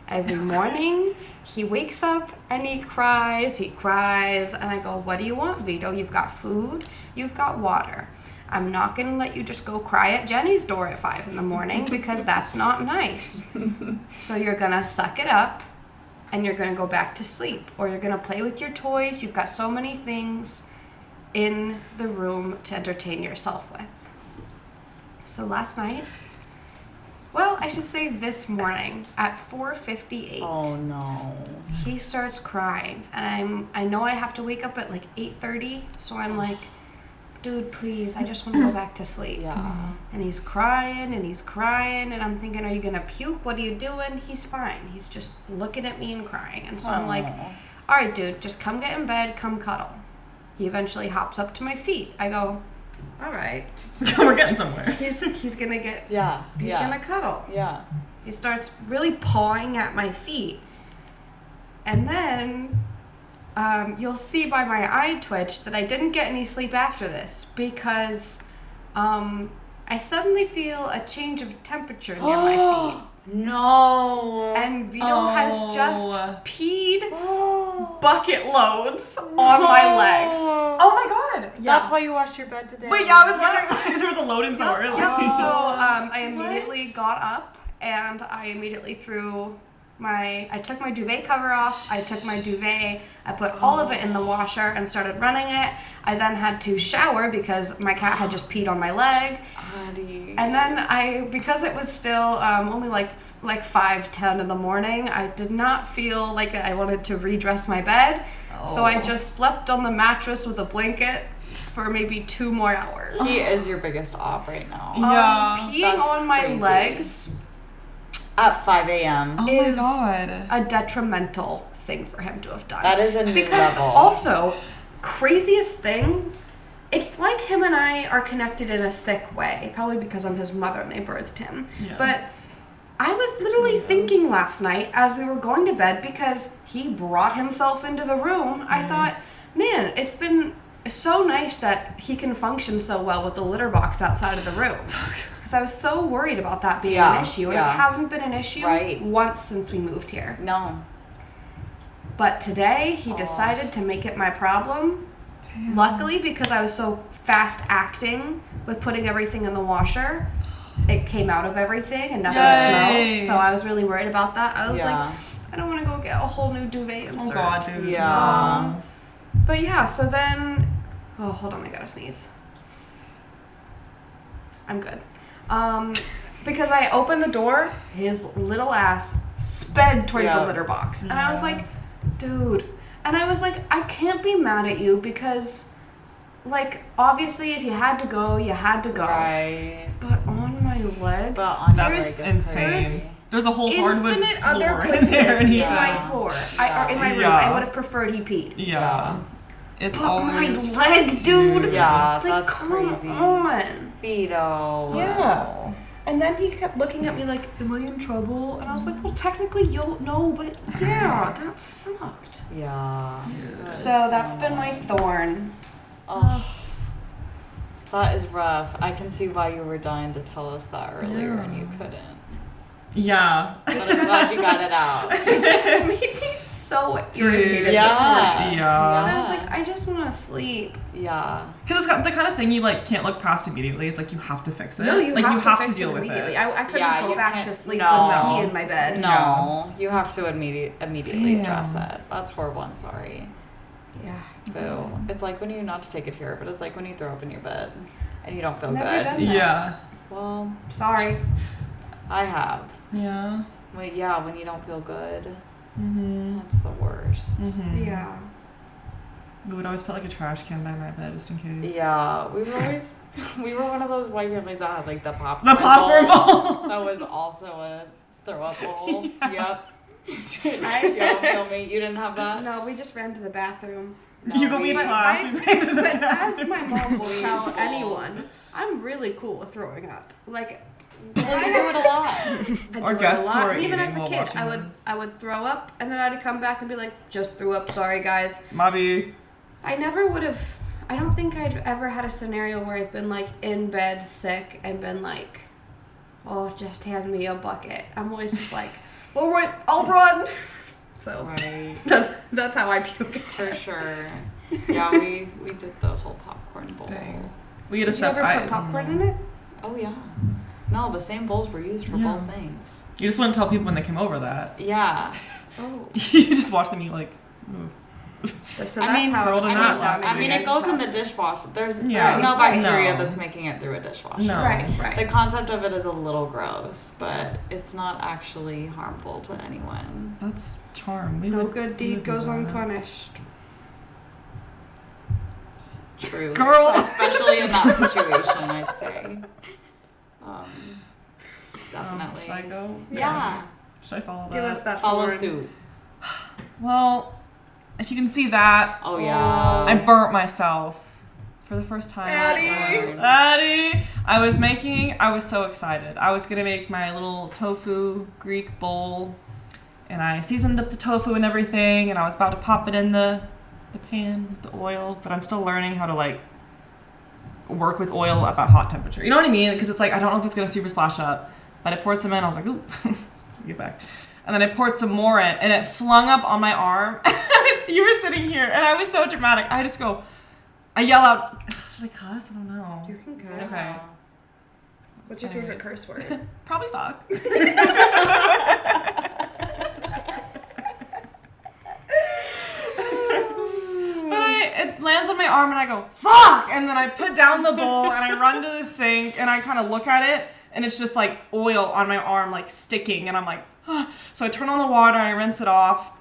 Speaker 3: Every morning, he wakes up and he cries, and I go, what do you want, Vito? You've got food, you've got water. I'm not going to let you just go cry at Jenny's door at 5 in the morning because that's not nice. So you're going to suck it up and you're going to go back to sleep, or you're going to play with your toys. You've got so many things in the room to entertain yourself with. So last night, well, I should say this morning at 4:58.
Speaker 1: Oh no.
Speaker 3: He starts crying, and I know I have to wake up at like 8:30, so I'm like, dude, please, I just want to go back to sleep.
Speaker 1: Yeah.
Speaker 3: And he's crying, and I'm thinking, are you gonna puke? What are you doing? He's fine. He's just looking at me and crying, and so I'm like, all right, dude, just come get in bed, come cuddle. He eventually hops up to my feet. I go, all right.
Speaker 2: We're getting somewhere.
Speaker 3: He's gonna get,
Speaker 1: Yeah.
Speaker 3: he's gonna cuddle.
Speaker 1: Yeah.
Speaker 3: He starts really pawing at my feet. And then you'll see by my eye twitch that I didn't get any sleep after this because I suddenly feel a change of temperature near my feet.
Speaker 1: No.
Speaker 3: And Vito has just
Speaker 2: Oh.
Speaker 3: peed bucket loads on my legs.
Speaker 2: Oh my god.
Speaker 1: That's why you washed your bed today.
Speaker 2: Wait, yeah, I was wondering why there was a load in somewhere.
Speaker 3: Yep. So I immediately got up and I immediately I took my duvet cover off, I took my duvet, I put all of it in the washer and started running it. I then had to shower because my cat had just peed on my leg.
Speaker 1: Addie.
Speaker 3: And then because it was still only like 5:10 in the morning, I did not feel like I wanted to redress my bed. So I just slept on the mattress with a blanket for maybe 2 more hours.
Speaker 1: He is your biggest op right now.
Speaker 2: Yeah.
Speaker 3: Peeing
Speaker 1: That's
Speaker 3: on my
Speaker 1: crazy.
Speaker 3: legs
Speaker 1: At 5 a.m.
Speaker 2: Oh
Speaker 3: is
Speaker 2: my god.
Speaker 3: a detrimental thing for him to have done.
Speaker 1: That is a new
Speaker 3: because
Speaker 1: level.
Speaker 3: also, craziest thing, it's like him and I are connected in a sick way, probably because I'm his mother and I birthed him.
Speaker 2: Yes.
Speaker 3: But I was literally thinking last night as we were going to bed, because he brought himself into the room, I thought, man, it's been so nice that he can function so well with the litter box outside of the room. Because I was so worried about that being
Speaker 1: Yeah,
Speaker 3: an issue, and
Speaker 1: yeah.
Speaker 3: it hasn't been an issue
Speaker 1: Right.
Speaker 3: once since we moved here.
Speaker 1: No.
Speaker 3: But today, he decided to make it my problem. Luckily, because I was so fast acting with putting everything in the washer, it came out of everything and nothing
Speaker 2: Yay.
Speaker 3: smells. So I was really worried about that. I was
Speaker 1: Yeah.
Speaker 3: like, I don't want to go get a whole new duvet
Speaker 2: Oh
Speaker 3: insert.
Speaker 2: god, dude.
Speaker 1: Yeah.
Speaker 3: But yeah, so then, oh, hold on, I gotta sneeze. I'm good. Because I opened the door, his little ass sped toward
Speaker 1: Yeah.
Speaker 3: the litter box. And I was like, dude. And I was like, I can't be mad at you because, like, obviously if you had to go, you had to go.
Speaker 1: Right.
Speaker 3: But on my leg,
Speaker 1: But on
Speaker 2: That's
Speaker 1: your leg, it's
Speaker 2: insane.
Speaker 1: crazy.
Speaker 2: There's a whole hardwood
Speaker 3: infinite
Speaker 2: floor
Speaker 3: other
Speaker 2: in
Speaker 3: places
Speaker 2: there, and
Speaker 3: in
Speaker 2: he's
Speaker 3: my
Speaker 1: Yeah.
Speaker 3: floor, or in my room,
Speaker 2: Yeah.
Speaker 3: I would have preferred he peed.
Speaker 2: yeah. It's
Speaker 3: But my
Speaker 2: always
Speaker 3: leg, dude.
Speaker 1: Yeah,
Speaker 3: Like,
Speaker 1: that's
Speaker 3: come
Speaker 1: crazy.
Speaker 3: on.
Speaker 1: Vito.
Speaker 3: Yeah. And then he kept looking at me like, am I in trouble? And I was like, well, technically, you'll know, but yeah, that sucked.
Speaker 1: Yeah.
Speaker 3: So that's been my thorn.
Speaker 1: Oh, that is rough. I can see why you were dying to tell us that earlier and you couldn't.
Speaker 2: Yeah.
Speaker 1: But I'm glad you got it out.
Speaker 3: It just made me so irritated this
Speaker 1: Yeah.
Speaker 3: morning.
Speaker 2: Yeah.
Speaker 3: Because I was like, I just want to sleep.
Speaker 1: Yeah.
Speaker 2: Because it's the kind of thing you like can't look past immediately. It's like you have to fix it.
Speaker 3: No, you
Speaker 2: like
Speaker 3: have
Speaker 2: you
Speaker 3: to
Speaker 2: have
Speaker 3: fix
Speaker 2: to deal
Speaker 3: it
Speaker 2: with
Speaker 3: immediately.
Speaker 2: it.
Speaker 3: I couldn't
Speaker 1: Yeah,
Speaker 3: go
Speaker 1: you
Speaker 3: back
Speaker 1: can't-
Speaker 3: to sleep
Speaker 1: no.
Speaker 3: with pee in my bed.
Speaker 1: No, you have to immediately
Speaker 2: Damn.
Speaker 1: address it. That's horrible. I'm sorry.
Speaker 3: Yeah.
Speaker 1: Boo. It's like when you not to take it here, but it's like when you throw up in your bed and you don't feel
Speaker 3: Never
Speaker 1: good.
Speaker 3: done that.
Speaker 2: Yeah.
Speaker 1: Well,
Speaker 3: Sorry.
Speaker 1: I have.
Speaker 2: Yeah.
Speaker 1: Wait, yeah, when you don't feel good,
Speaker 2: Mhm.
Speaker 1: that's the worst.
Speaker 2: Mhm.
Speaker 3: Yeah.
Speaker 2: We would always put like a trash can by my bed just in case.
Speaker 1: Yeah, we were one of those white families that had like the popcorn
Speaker 2: The popcorn bowl.
Speaker 1: That was also a throw up bowl.
Speaker 2: Yeah.
Speaker 1: Yep. Yeah, feel me. You didn't have that?
Speaker 3: No, we just ran to the bathroom.
Speaker 1: No,
Speaker 2: You go be in
Speaker 1: we-
Speaker 2: class.
Speaker 3: I-
Speaker 2: we ran to the
Speaker 3: But as
Speaker 2: bathroom.
Speaker 3: my mom will tell
Speaker 1: Balls.
Speaker 3: anyone, I'm really cool with throwing up. Like,
Speaker 1: Well, you do it a lot.
Speaker 3: I
Speaker 2: Or
Speaker 3: do it
Speaker 2: guests
Speaker 3: a
Speaker 2: who
Speaker 3: lot.
Speaker 2: are
Speaker 3: And even
Speaker 2: eating
Speaker 3: as a
Speaker 2: while
Speaker 3: kid,
Speaker 2: watching
Speaker 3: I would throw up, and then I'd come back and be like, just threw up. Sorry, guys.
Speaker 2: Mobby.
Speaker 3: I never would have. I don't think I'd ever had a scenario where I've been like in bed sick and been like, oh, just hand me a bucket. I'm always just like, all right, I'll run. So
Speaker 1: Right.
Speaker 3: that's how I puke.
Speaker 1: For sure. Yeah, we did the whole popcorn bowl.
Speaker 2: Dang. We had a
Speaker 3: Did you ever put popcorn in it?
Speaker 1: Oh yeah. No, the same bowls were used for
Speaker 2: Yeah.
Speaker 1: both things.
Speaker 2: You just wouldn't tell people when they came over that.
Speaker 1: Yeah.
Speaker 3: Oh.
Speaker 2: You just watch them eat like. Ooh.
Speaker 3: So
Speaker 1: I
Speaker 3: that's
Speaker 1: mean,
Speaker 3: how
Speaker 2: curled
Speaker 3: it
Speaker 2: in
Speaker 3: went
Speaker 2: that
Speaker 3: down
Speaker 2: last
Speaker 3: in
Speaker 1: I
Speaker 3: you
Speaker 1: mean, it
Speaker 3: guys'
Speaker 1: goes in the
Speaker 3: houses.
Speaker 1: dishwasher. There's
Speaker 2: Yeah.
Speaker 1: no
Speaker 3: Right.
Speaker 1: bacteria
Speaker 2: No.
Speaker 1: that's making it through a dishwasher.
Speaker 2: No.
Speaker 3: Right, right.
Speaker 1: The concept of it is a little gross, but it's not actually harmful to anyone.
Speaker 2: That's charm. We
Speaker 3: No
Speaker 2: would-
Speaker 3: good
Speaker 2: we
Speaker 3: deed
Speaker 2: would do
Speaker 3: goes
Speaker 2: that.
Speaker 3: unpunished.
Speaker 1: True.
Speaker 2: Girl.
Speaker 1: Especially in that situation, I'd say. Definitely.
Speaker 2: Should I go?
Speaker 1: Yeah.
Speaker 2: Should I follow that?
Speaker 3: Give us that
Speaker 1: Follow
Speaker 3: forward.
Speaker 1: suit.
Speaker 2: Well, if you can see that,
Speaker 1: Oh yeah.
Speaker 2: I burnt myself for the first time.
Speaker 3: Addie!
Speaker 2: Addie! I was so excited. I was gonna make my little tofu Greek bowl, and I seasoned up the tofu and everything, and I was about to pop it in the pan with the oil, but I'm still learning how to like work with oil at that hot temperature. You know what I mean? Because it's like, I don't know if it's gonna super splash up, but I poured some in, I was like, ooh, get back. And then I poured some more in, and it flung up on my arm. You were sitting here, and I was so dramatic. I yell out, should I cuss? I don't know.
Speaker 3: You can curse.
Speaker 2: Okay.
Speaker 3: What's your favorite curse word?
Speaker 2: Probably fuck. But it lands on my arm and I go, fuck! And then I put down the bowl and I run to the sink and I kind of look at it and it's just like oil on my arm, like sticking. And I'm like, ah. So I turn on the water and I rinse it off.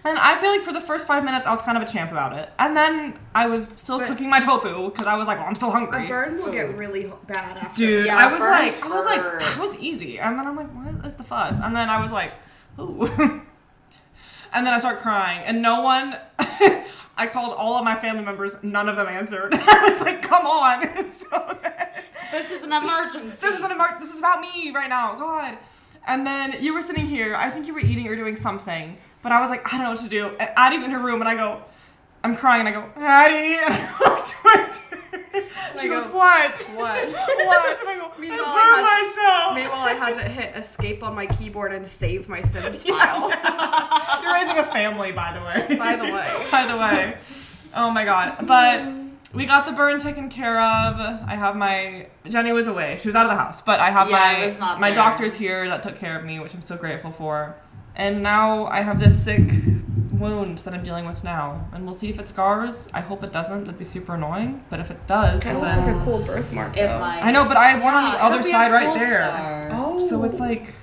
Speaker 2: And I feel like for the first 5 minutes, I was kind of a champ about it. And then I was still
Speaker 3: But-
Speaker 2: cooking my tofu because I was like, well, I'm still hungry.
Speaker 3: A burn will get really bad after.
Speaker 2: Dude,
Speaker 1: Yeah,
Speaker 2: I was
Speaker 1: burns
Speaker 2: like,
Speaker 1: hurt.
Speaker 2: that was easy. And then I'm like, what is the fuss? And then I was like, ooh. And then I start crying. And no one, I called all of my family members. None of them answered. I was like, come on. So,
Speaker 1: This is an emergency.
Speaker 2: this is about me right now. God. And then you were sitting here. I think you were eating or doing something. But I was like, I don't know what to do. And Addie's in her room. And I go, I'm crying. And I go, Addie. And I walk towards her. She
Speaker 3: I
Speaker 2: goes,
Speaker 3: go,
Speaker 2: what?
Speaker 3: What?
Speaker 2: What? And I go,
Speaker 3: Meanwhile,
Speaker 2: I burned myself.
Speaker 3: Meanwhile, I had to hit escape on my keyboard and save my Sims file.
Speaker 2: You're raising a family, by the way.
Speaker 3: By the way.
Speaker 2: By the way. Oh my god. But we got the burn taken care of. I have Jenny was away. She was out of the house. But I have
Speaker 1: Yeah, I was not
Speaker 2: my
Speaker 1: there.
Speaker 2: doctors here that took care of me, which I'm so grateful for. And now I have this sick wound that I'm dealing with now. And we'll see if it scars. I hope it doesn't. That'd be super annoying. But if it does,
Speaker 3: Kind of
Speaker 2: then...
Speaker 3: looks like a cool birthmark,
Speaker 1: It
Speaker 3: though.
Speaker 1: might.
Speaker 2: I know, but I have one on the
Speaker 1: Yeah,
Speaker 2: other
Speaker 1: it'll be a
Speaker 2: side right
Speaker 1: cool
Speaker 2: there.
Speaker 1: scar.
Speaker 3: Oh.
Speaker 2: So it's like...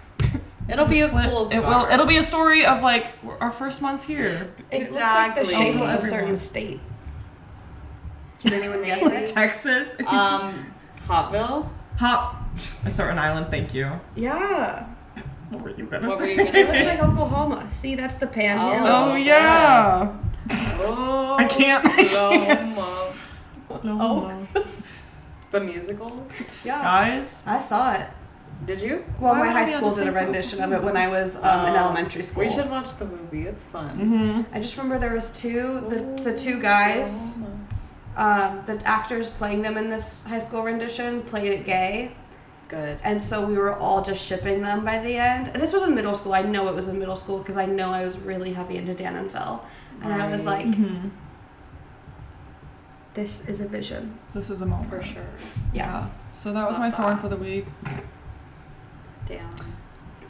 Speaker 1: It'll be a cool scar.
Speaker 2: It'll be a story of like our first months here.
Speaker 3: It looks like the
Speaker 1: Exactly.
Speaker 3: shape of a
Speaker 2: Everyone.
Speaker 3: certain state. Can anyone guess it?
Speaker 2: Texas.
Speaker 1: Hotville.
Speaker 2: Hop. I start an island. Thank you.
Speaker 3: Yeah.
Speaker 2: What were you gonna
Speaker 1: What were
Speaker 2: say?
Speaker 1: you gonna
Speaker 3: It looks
Speaker 1: say?
Speaker 3: like Oklahoma. See, that's the panhandle.
Speaker 2: Oh yeah.
Speaker 1: Oh,
Speaker 2: I can't.
Speaker 1: Oklahoma.
Speaker 2: No.
Speaker 1: The musical.
Speaker 3: Yeah.
Speaker 2: Guys,
Speaker 3: I saw it.
Speaker 1: Did you?
Speaker 3: Well,
Speaker 2: Why
Speaker 3: my
Speaker 2: would I
Speaker 3: high
Speaker 2: be able
Speaker 3: school
Speaker 2: to
Speaker 3: did a
Speaker 2: sing for-
Speaker 3: rendition of it when I was in elementary school.
Speaker 1: We should watch the movie. It's fun.
Speaker 2: Mm-hmm.
Speaker 3: I just remember there was the two guys, the actors playing them in this high school rendition played it gay.
Speaker 1: Good.
Speaker 3: And so we were all just shipping them by the end. And this was in middle school. I know it was in middle school because I know I was really heavy into Dan and Phil. And I was
Speaker 1: Right.
Speaker 3: like,
Speaker 2: Mm-hmm.
Speaker 3: this is a vision.
Speaker 2: This is a moment.
Speaker 1: For sure.
Speaker 3: Yeah.
Speaker 2: So that was
Speaker 1: Love
Speaker 2: my thorn
Speaker 1: that.
Speaker 2: for the week.
Speaker 1: Damn.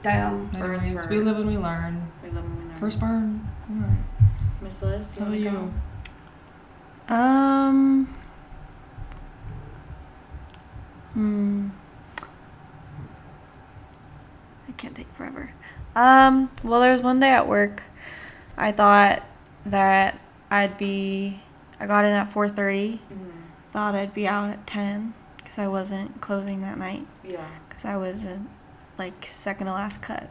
Speaker 3: Damn.
Speaker 1: Burns
Speaker 2: Anyways,
Speaker 1: hurt.
Speaker 2: we live and we learn.
Speaker 1: We live and we learn.
Speaker 2: First burn. All right.
Speaker 1: Miss Liz,
Speaker 2: How about
Speaker 1: wanna
Speaker 2: you?
Speaker 1: go?
Speaker 4: I can't take forever. Well, there was one day at work. I thought that I got in at 4:30. Thought I'd be out at 10 because I wasn't closing that night
Speaker 1: Yeah.
Speaker 4: because I was like second to last cut.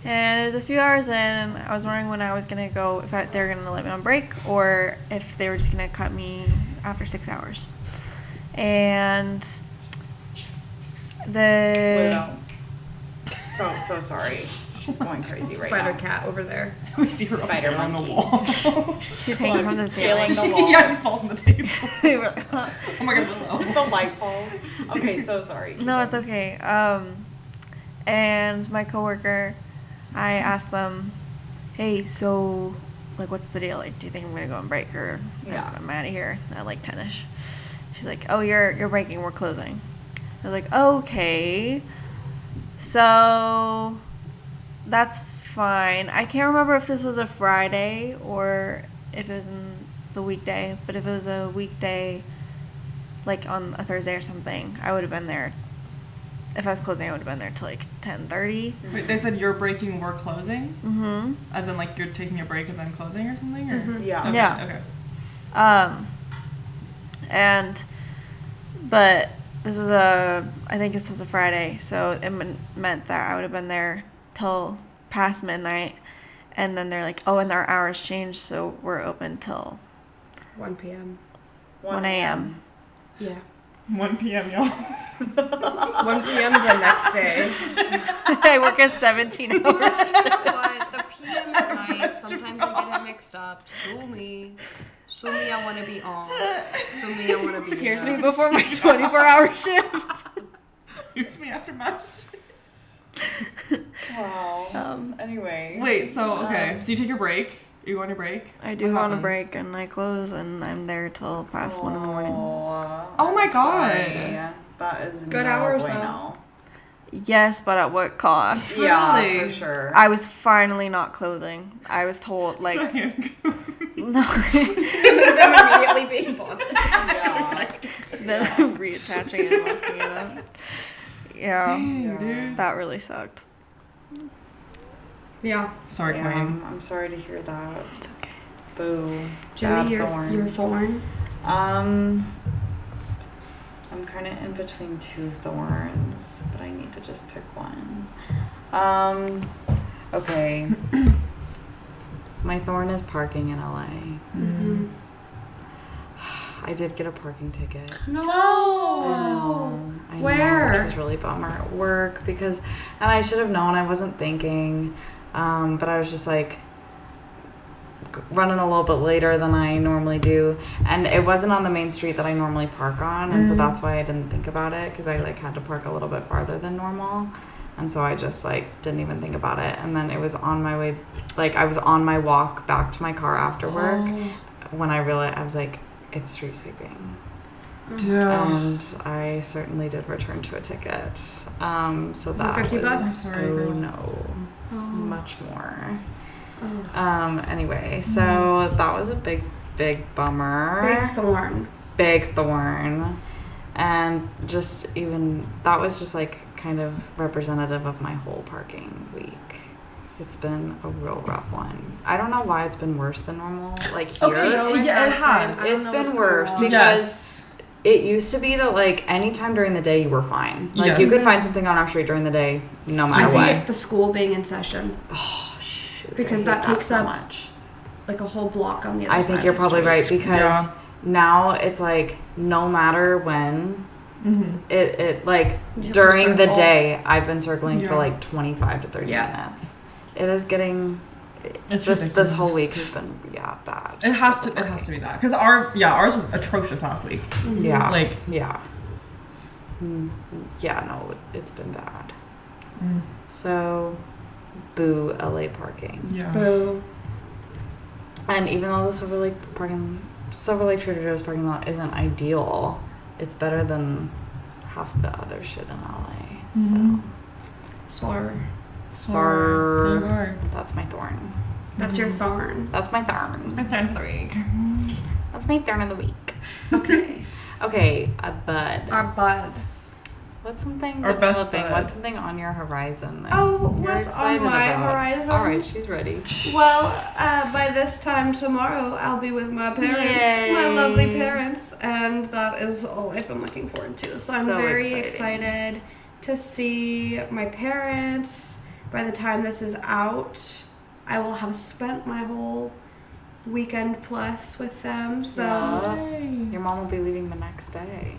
Speaker 4: And it was a few hours in, and I was wondering when I was gonna go, if they were gonna let me on break or if they were just gonna cut me after 6 hours. And the
Speaker 1: So sorry. She's going crazy right
Speaker 3: Spider
Speaker 1: now.
Speaker 3: cat over there.
Speaker 2: We see her
Speaker 1: Spider
Speaker 2: up there on the
Speaker 1: monkey.
Speaker 2: wall.
Speaker 4: she's hanging from the
Speaker 1: Scaling
Speaker 4: ceiling.
Speaker 1: the wall.
Speaker 2: Yeah, she falls on the table.
Speaker 4: No,
Speaker 2: Oh my god, Willow.
Speaker 1: The light falls. Okay, so sorry. Keep
Speaker 4: it's
Speaker 1: going.
Speaker 4: okay. And my coworker, I asked them, "Hey, so like, what's the deal? Like, do you think I'm gonna go on break or
Speaker 1: Yeah.
Speaker 4: I'm out of here at like 10ish?" She's like, "Oh, you're breaking. We're closing." I was like, "Okay." So that's fine. I can't remember if this was a Friday or if it was in the weekday, but if it was a weekday, like on a Thursday or something, I would have been there. If I was closing, I would have been there till like 10:30.
Speaker 2: Wait, they said you're breaking, we're closing?
Speaker 4: Mm-hmm.
Speaker 2: As in, like, you're taking a break and then closing or something? Or?
Speaker 1: Yeah.
Speaker 2: Okay,
Speaker 4: Yeah.
Speaker 2: Okay.
Speaker 4: But I think this was a Friday, so it meant that I would have been there till past midnight, and then they're like, "Oh, and our hours changed, so we're open till
Speaker 3: 1 p.m.
Speaker 4: 1 a.m.
Speaker 3: Yeah.
Speaker 2: 1 p.m., y'all.
Speaker 3: 1 p.m. the next day.
Speaker 4: I work a 17 hours.
Speaker 3: But the PM is nice. Sometimes I get it mixed up. Sue me. Sue me, I want to be on. Sue me, I want to be
Speaker 4: Here's
Speaker 3: here.
Speaker 4: me before my 24-hour shift.
Speaker 2: Here's me after my
Speaker 1: Wow. Anyway.
Speaker 2: Wait, so, okay. So you take your break. You go on your break?
Speaker 4: I do
Speaker 2: What
Speaker 4: go on a
Speaker 2: happens?
Speaker 4: break, and I close, and I'm there till past 1 in the morning.
Speaker 2: Oh my
Speaker 1: I'm sorry.
Speaker 2: God.
Speaker 1: That is
Speaker 3: Good
Speaker 1: no
Speaker 3: hours,
Speaker 1: bueno.
Speaker 4: Yes, but at what cost?
Speaker 1: Yeah,
Speaker 2: Really?
Speaker 1: for sure.
Speaker 4: I was finally not closing. I was told, like, no.
Speaker 3: Them immediately being bonded.
Speaker 1: yeah.
Speaker 4: Then reattaching and locking it up. Yeah,
Speaker 2: Dang, dude.
Speaker 4: that really sucked.
Speaker 3: Yeah.
Speaker 2: Sorry,
Speaker 1: Yeah,
Speaker 2: Queen.
Speaker 1: I'm sorry to hear that.
Speaker 4: It's okay.
Speaker 1: Boo.
Speaker 3: Jimmy,
Speaker 1: Bad
Speaker 3: your
Speaker 1: thorn.
Speaker 3: thorn.
Speaker 1: I'm kind of in between two thorns, but I need to just pick one. Okay. My thorn is parking in LA.
Speaker 3: Mm-hmm.
Speaker 1: I did get a parking ticket.
Speaker 3: No.
Speaker 1: I know,
Speaker 3: Where?
Speaker 1: which was really bummer at work because, and I should have known. I wasn't thinking, but I was just like running a little bit later than I normally do, and it wasn't on the main street that I normally park on, and so that's why I didn't think about it because I like had to park a little bit farther than normal, and so I just like didn't even think about it. And then it was on my way, like I was on my walk back to my car after work when I realized I was like, it's street sweeping. And I certainly did return to a ticket. So
Speaker 3: it
Speaker 1: that
Speaker 3: 50
Speaker 1: was,
Speaker 3: bucks?
Speaker 2: Sorry,
Speaker 1: oh
Speaker 2: girl.
Speaker 1: no,
Speaker 3: Oh.
Speaker 1: much more.
Speaker 3: Oh.
Speaker 1: Anyway, so that was a big bummer.
Speaker 3: Big thorn.
Speaker 1: Big thorn. And just even, that was just like kind of representative of my whole parking week. It's been a real rough one. I don't know why it's been worse than normal. Like here,
Speaker 2: Okay, yeah, it has.
Speaker 3: I don't
Speaker 1: it's
Speaker 3: know
Speaker 1: been
Speaker 3: what's
Speaker 1: worse
Speaker 3: going on.
Speaker 1: because
Speaker 2: Yes.
Speaker 1: it used to be that like anytime during the day you were fine. Like you
Speaker 2: Yes.
Speaker 1: could find something on our street during the day, no matter
Speaker 3: I think
Speaker 1: what.
Speaker 3: it's the school being in session.
Speaker 1: Oh shoot!
Speaker 3: Because
Speaker 1: I hate
Speaker 3: that takes
Speaker 1: so
Speaker 3: up
Speaker 1: much.
Speaker 3: Like a whole block on the other
Speaker 1: I
Speaker 3: side
Speaker 1: think
Speaker 3: of
Speaker 1: you're
Speaker 3: the
Speaker 1: probably
Speaker 3: street.
Speaker 1: right because
Speaker 2: Yeah.
Speaker 1: now it's like no matter when It like
Speaker 3: You have to
Speaker 1: during the
Speaker 3: circle.
Speaker 1: day, I've been circling for
Speaker 2: Yeah.
Speaker 1: like 25 to 30
Speaker 3: Yeah.
Speaker 1: minutes. It is getting.
Speaker 2: It's
Speaker 1: just this whole
Speaker 2: ridiculous.
Speaker 1: week has been bad.
Speaker 2: It has to be that because ours was atrocious last week.
Speaker 1: Yeah.
Speaker 2: Like
Speaker 1: Yeah. Yeah, no, it's been bad.
Speaker 2: Mm.
Speaker 1: So, boo LA parking.
Speaker 2: yeah.
Speaker 3: Boo.
Speaker 1: And even though the Silver Lake Trader Joe's parking lot isn't ideal, it's better than half the other shit in LA.
Speaker 2: Mhm.
Speaker 3: Sorry.
Speaker 1: So,
Speaker 2: There you are.
Speaker 1: that's my thorn.
Speaker 3: That's your thorn.
Speaker 1: That's my thorn.
Speaker 2: My turn for the week.
Speaker 1: That's my thorn of the week.
Speaker 3: Okay.
Speaker 1: Okay, a bud.
Speaker 3: Our bud.
Speaker 1: What's something
Speaker 2: Our best
Speaker 1: developing?
Speaker 2: bud.
Speaker 1: What's something on your horizon? That
Speaker 3: Oh,
Speaker 1: you're
Speaker 3: what's on
Speaker 1: excited
Speaker 3: my
Speaker 1: about?
Speaker 3: horizon?
Speaker 1: All right, she's ready.
Speaker 3: Well, by this time tomorrow, I'll be with my parents, my
Speaker 1: Yay.
Speaker 3: lovely parents, and that is all I've been looking forward to. So I'm
Speaker 1: So
Speaker 3: very
Speaker 1: exciting.
Speaker 3: excited to see my parents. By the time this is out, I will have spent my whole weekend plus with them. So
Speaker 1: Yeah.
Speaker 2: Yay.
Speaker 1: Your mom will be leaving the next day.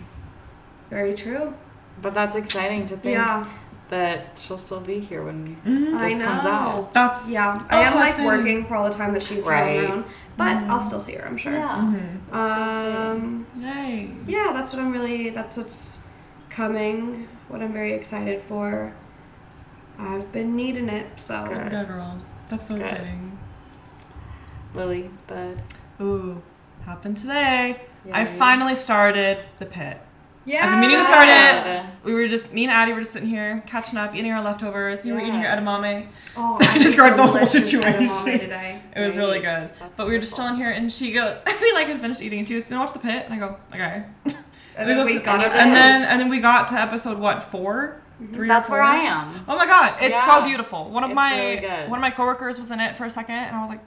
Speaker 3: very true.
Speaker 1: But that's exciting to think
Speaker 3: Yeah,
Speaker 1: that she'll still be here when
Speaker 2: Mhm.
Speaker 3: I
Speaker 1: this
Speaker 3: know.
Speaker 1: comes out.
Speaker 2: That's
Speaker 3: Yeah,
Speaker 2: Oh,
Speaker 3: I am like
Speaker 2: exciting.
Speaker 3: working for all the time that she's
Speaker 1: Right.
Speaker 3: here around, but I'll still see her, I'm sure.
Speaker 1: Yeah.
Speaker 2: Mhm.
Speaker 3: Um,
Speaker 2: Yay.
Speaker 3: yeah, that's what's coming, what I'm very excited for. I've been needing it, so.
Speaker 1: Good.
Speaker 2: Yeah, girl. That's so
Speaker 1: Good.
Speaker 2: exciting.
Speaker 1: Lily, bud.
Speaker 2: Ooh, happened today. I
Speaker 1: Yay.
Speaker 2: finally started the pit.
Speaker 3: Yeah.
Speaker 2: I've been meaning to start
Speaker 1: Good.
Speaker 2: it. Me and Addie were just sitting here, catching up, eating our leftovers. You were eating your
Speaker 1: Yes.
Speaker 2: edamame.
Speaker 3: Oh,
Speaker 2: I described the whole
Speaker 3: delicious
Speaker 2: situation.
Speaker 3: edamame today.
Speaker 2: It was really
Speaker 1: Great.
Speaker 2: good.
Speaker 1: That's
Speaker 2: But we were just
Speaker 1: wonderful.
Speaker 2: chilling here, and she goes, I feel like I finished eating. And she goes, do you want to watch the pit? And I go, okay.
Speaker 3: And then we got to
Speaker 2: and then we got to episode 4? 3 or
Speaker 1: That's where
Speaker 2: 4?
Speaker 1: I am.
Speaker 2: Oh my god, it's
Speaker 1: Yeah.
Speaker 2: so beautiful. One of
Speaker 1: It's
Speaker 2: my
Speaker 1: really good.
Speaker 2: one of my coworkers was in it for a second, and I was like,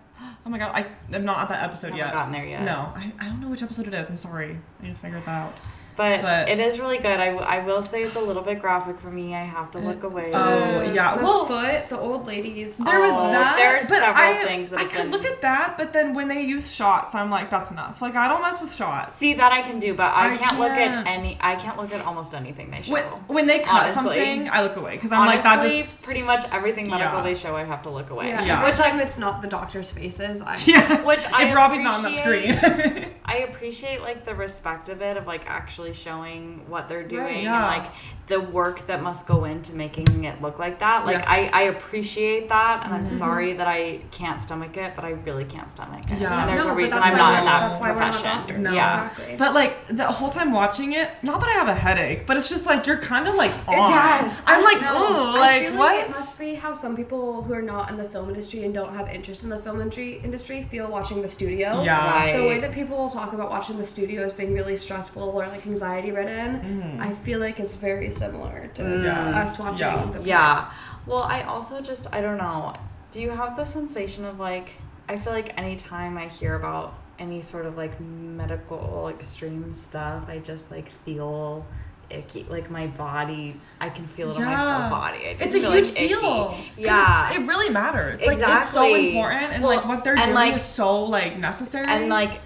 Speaker 2: oh my god, I am not at that episode
Speaker 1: Haven't
Speaker 2: yet.
Speaker 1: gotten there yet.
Speaker 2: No, I don't know which episode it is. I'm sorry. I need to figure that out.
Speaker 1: But it is really good. I will say it's a little bit graphic for me. I have to look away.
Speaker 2: Oh, yeah.
Speaker 3: The
Speaker 2: Well,
Speaker 3: foot, the old ladies.
Speaker 2: There was
Speaker 1: Oh,
Speaker 2: that.
Speaker 1: there's
Speaker 2: but
Speaker 1: several things that
Speaker 2: I
Speaker 1: have
Speaker 2: could
Speaker 1: been-
Speaker 2: look at that, but then when they use shots, I'm like, that's enough. Like I don't mess with shots.
Speaker 1: See, that I can do, but I
Speaker 2: I
Speaker 1: can't look
Speaker 2: can't.
Speaker 1: at I can't look at almost anything they show.
Speaker 2: When they cut
Speaker 1: Honestly.
Speaker 2: something, I look away because I'm like
Speaker 1: Honestly,
Speaker 2: that just
Speaker 1: pretty much everything medical
Speaker 2: Yeah.
Speaker 1: they show, I have to look away.
Speaker 3: Yeah.
Speaker 2: Yeah.
Speaker 3: Every time it's not the doctor's faces, I.
Speaker 2: yeah.
Speaker 1: Which I
Speaker 2: if Robbie's not on that
Speaker 1: appreciate-
Speaker 2: screen.
Speaker 1: I appreciate like the respect of it, of like actually showing what they're doing
Speaker 3: Right.
Speaker 2: Yeah.
Speaker 1: and like the work that must go into making it look like that. Like
Speaker 2: Yes. Mm-hmm.
Speaker 1: I appreciate that, and I'm sorry that I can't stomach it, but I really can't stomach it.
Speaker 2: Yeah.
Speaker 1: And there's
Speaker 3: No,
Speaker 1: a
Speaker 3: but
Speaker 1: reason
Speaker 3: that's
Speaker 1: I'm
Speaker 3: why
Speaker 1: not
Speaker 3: we're-
Speaker 1: in that
Speaker 3: that's why we're not
Speaker 1: profession.
Speaker 3: doctors.
Speaker 2: No.
Speaker 1: Yeah.
Speaker 3: Exactly.
Speaker 2: But like the whole time watching it, not that I have a headache, but it's just like you're kind of like on.
Speaker 1: Yes,
Speaker 2: I'm like,
Speaker 1: I know.
Speaker 2: oh,
Speaker 3: I
Speaker 2: like
Speaker 3: feel
Speaker 2: what?
Speaker 3: like it must be how some people who are not in the film industry and don't have interest in the film industry feel watching the studio.
Speaker 2: Yeah.
Speaker 1: Right.
Speaker 3: The way that people will talk about watching the studio as being really stressful or like anxiety ridden, I feel like is very similar to
Speaker 2: Yeah.
Speaker 3: us watching
Speaker 2: Yeah.
Speaker 3: the
Speaker 1: Yeah. Well, I also just, I don't know. Do you have the sensation of like, I feel like anytime I hear about any sort of like medical extreme stuff, I just like feel icky. Like my body, I can feel it on my
Speaker 2: Yeah.
Speaker 1: whole body. I just
Speaker 2: It's a
Speaker 1: feel
Speaker 2: huge
Speaker 1: like icky.
Speaker 2: deal. 'Cause
Speaker 1: Yeah.
Speaker 2: it really matters. Like it's so
Speaker 1: Exactly.
Speaker 2: important, and
Speaker 1: Well,
Speaker 2: like what they're
Speaker 1: and,
Speaker 2: doing
Speaker 1: like-
Speaker 2: is so like necessary.
Speaker 1: And like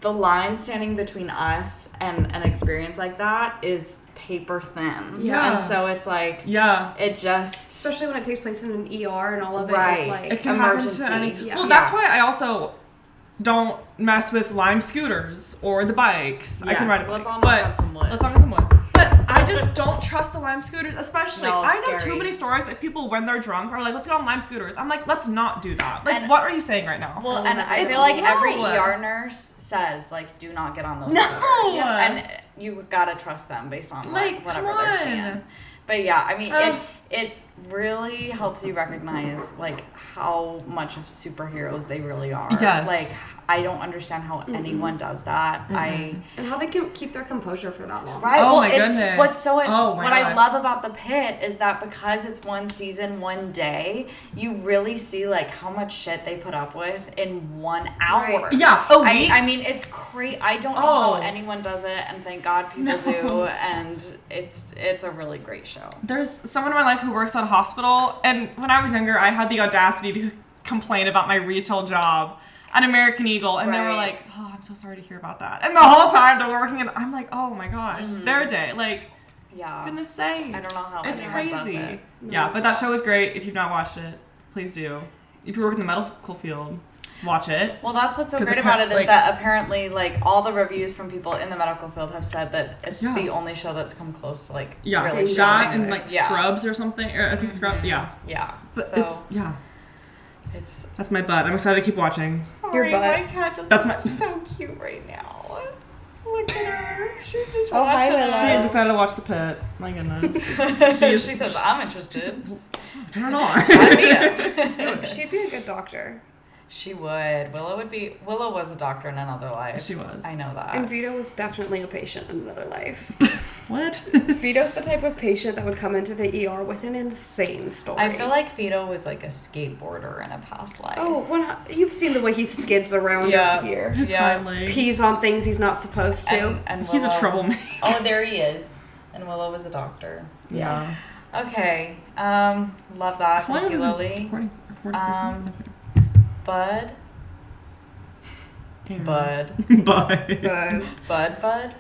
Speaker 1: the line standing between us and an experience like that is paper thin.
Speaker 2: Yeah.
Speaker 1: And so it's like,
Speaker 2: yeah.
Speaker 1: it just.
Speaker 3: especially when it takes place in an ER and all of it
Speaker 1: Right.
Speaker 3: is like
Speaker 2: It can
Speaker 1: Emergency.
Speaker 2: happen to any.
Speaker 3: Yeah.
Speaker 2: Well, that's
Speaker 1: Yeah.
Speaker 2: why I also don't mess with Lime scooters or the bikes. I can
Speaker 1: Yes,
Speaker 2: ride a bike,
Speaker 1: let's all knock
Speaker 2: but
Speaker 1: on some wood.
Speaker 2: let's knock on some wood. But I just don't trust the Lime scooters, especially.
Speaker 1: No,
Speaker 2: I know
Speaker 1: scary.
Speaker 2: too many stories of people when they're drunk are like, "Let's get on Lime scooters." I'm like, "Let's not do that." Like,
Speaker 1: And-
Speaker 2: what are you saying right now?
Speaker 1: Well, and I
Speaker 2: It's
Speaker 1: feel like every
Speaker 2: low.
Speaker 1: ER nurse says like, do not get on those
Speaker 2: No.
Speaker 1: scooters,
Speaker 2: Yeah.
Speaker 1: and you gotta trust them based on
Speaker 2: Like,
Speaker 1: whatever
Speaker 2: come
Speaker 1: they're
Speaker 2: on.
Speaker 1: seeing. But yeah, I mean,
Speaker 3: Ugh.
Speaker 1: it really helps you recognize like how much of superheroes they really are.
Speaker 2: Yes.
Speaker 1: Like I don't understand how anyone does that.
Speaker 3: and how they can keep their composure for that long.
Speaker 1: Right.
Speaker 2: Oh
Speaker 1: well,
Speaker 2: my goodness.
Speaker 1: What's so
Speaker 2: Oh my
Speaker 1: what I
Speaker 2: God.
Speaker 1: love about the pit is that because it's one season, one day, you really see like how much shit they put up with in 1 hour.
Speaker 3: Right.
Speaker 2: Yeah, a week.
Speaker 1: I mean, it's crazy. I don't know
Speaker 2: Oh.
Speaker 1: how anyone does it, and thank God people do. And it's a really great show.
Speaker 2: There's someone in my life who works at a hospital, and when I was younger, I had the audacity to complain about my retail job. an American Eagle, and they were
Speaker 3: Right.
Speaker 2: like, "Oh, I'm so sorry to hear about that." And the whole time they're working, and I'm like, "Oh my gosh, their day!" Like,
Speaker 1: Yeah.
Speaker 2: goodness sakes.
Speaker 1: I don't know how
Speaker 2: it's
Speaker 1: anyone does
Speaker 2: crazy.
Speaker 1: it.
Speaker 2: Yeah, but that show is great. If you've not watched it, please do. If you work in the medical field, watch it.
Speaker 1: Well, that's what's so
Speaker 2: 'Cause
Speaker 1: great about it is
Speaker 2: like-
Speaker 1: that apparently, like, all the reviews from people in the medical field have said that it's
Speaker 2: Yeah.
Speaker 1: the only show that's come close to, like,
Speaker 2: Yeah,
Speaker 1: really
Speaker 2: that
Speaker 1: showing
Speaker 2: and
Speaker 1: it.
Speaker 2: like
Speaker 1: Yeah.
Speaker 2: Scrubs or something. Or I think Scrubs. Yeah,
Speaker 1: Yeah.
Speaker 2: but
Speaker 1: so
Speaker 2: it's
Speaker 1: it's
Speaker 2: that's my butt. I'm excited to keep watching.
Speaker 1: sorry,
Speaker 3: butt.
Speaker 1: my cat just
Speaker 2: That's
Speaker 1: looks
Speaker 2: my-
Speaker 1: so cute right now. Look at her. She's just
Speaker 3: Oh, hi,
Speaker 1: watching
Speaker 3: Willow.
Speaker 2: She is
Speaker 1: us.
Speaker 2: excited to watch The Pit. My goodness.
Speaker 1: She says, I'm interested.
Speaker 2: Turn it on.
Speaker 1: Sign me up.
Speaker 3: She'd be a good doctor.
Speaker 1: She would. Willow was a doctor in another life.
Speaker 2: She was.
Speaker 1: I know that.
Speaker 3: And Vito was definitely a patient in another life.
Speaker 2: What?
Speaker 3: Vito's the type of patient that would come into the ER with an insane story.
Speaker 1: I feel like Vito was like a skateboarder in a past life.
Speaker 3: Oh, you've seen the way he skids around
Speaker 1: Yeah.
Speaker 3: up here.
Speaker 2: His
Speaker 1: Yeah.
Speaker 2: hind legs.
Speaker 3: Pees on things he's not supposed to.
Speaker 1: And
Speaker 2: He's a
Speaker 1: Willow-
Speaker 2: troublemaker.
Speaker 1: Oh, there he is. And Willow was a doctor.
Speaker 2: Yeah.
Speaker 1: Okay. Love that.
Speaker 2: How long
Speaker 1: Thank you,
Speaker 2: have we
Speaker 1: Lily.
Speaker 2: been recording for? 46
Speaker 1: Um,
Speaker 2: minutes?
Speaker 1: Bud.
Speaker 2: Okay.
Speaker 1: Bud.
Speaker 2: Bye.
Speaker 3: But
Speaker 1: Bud.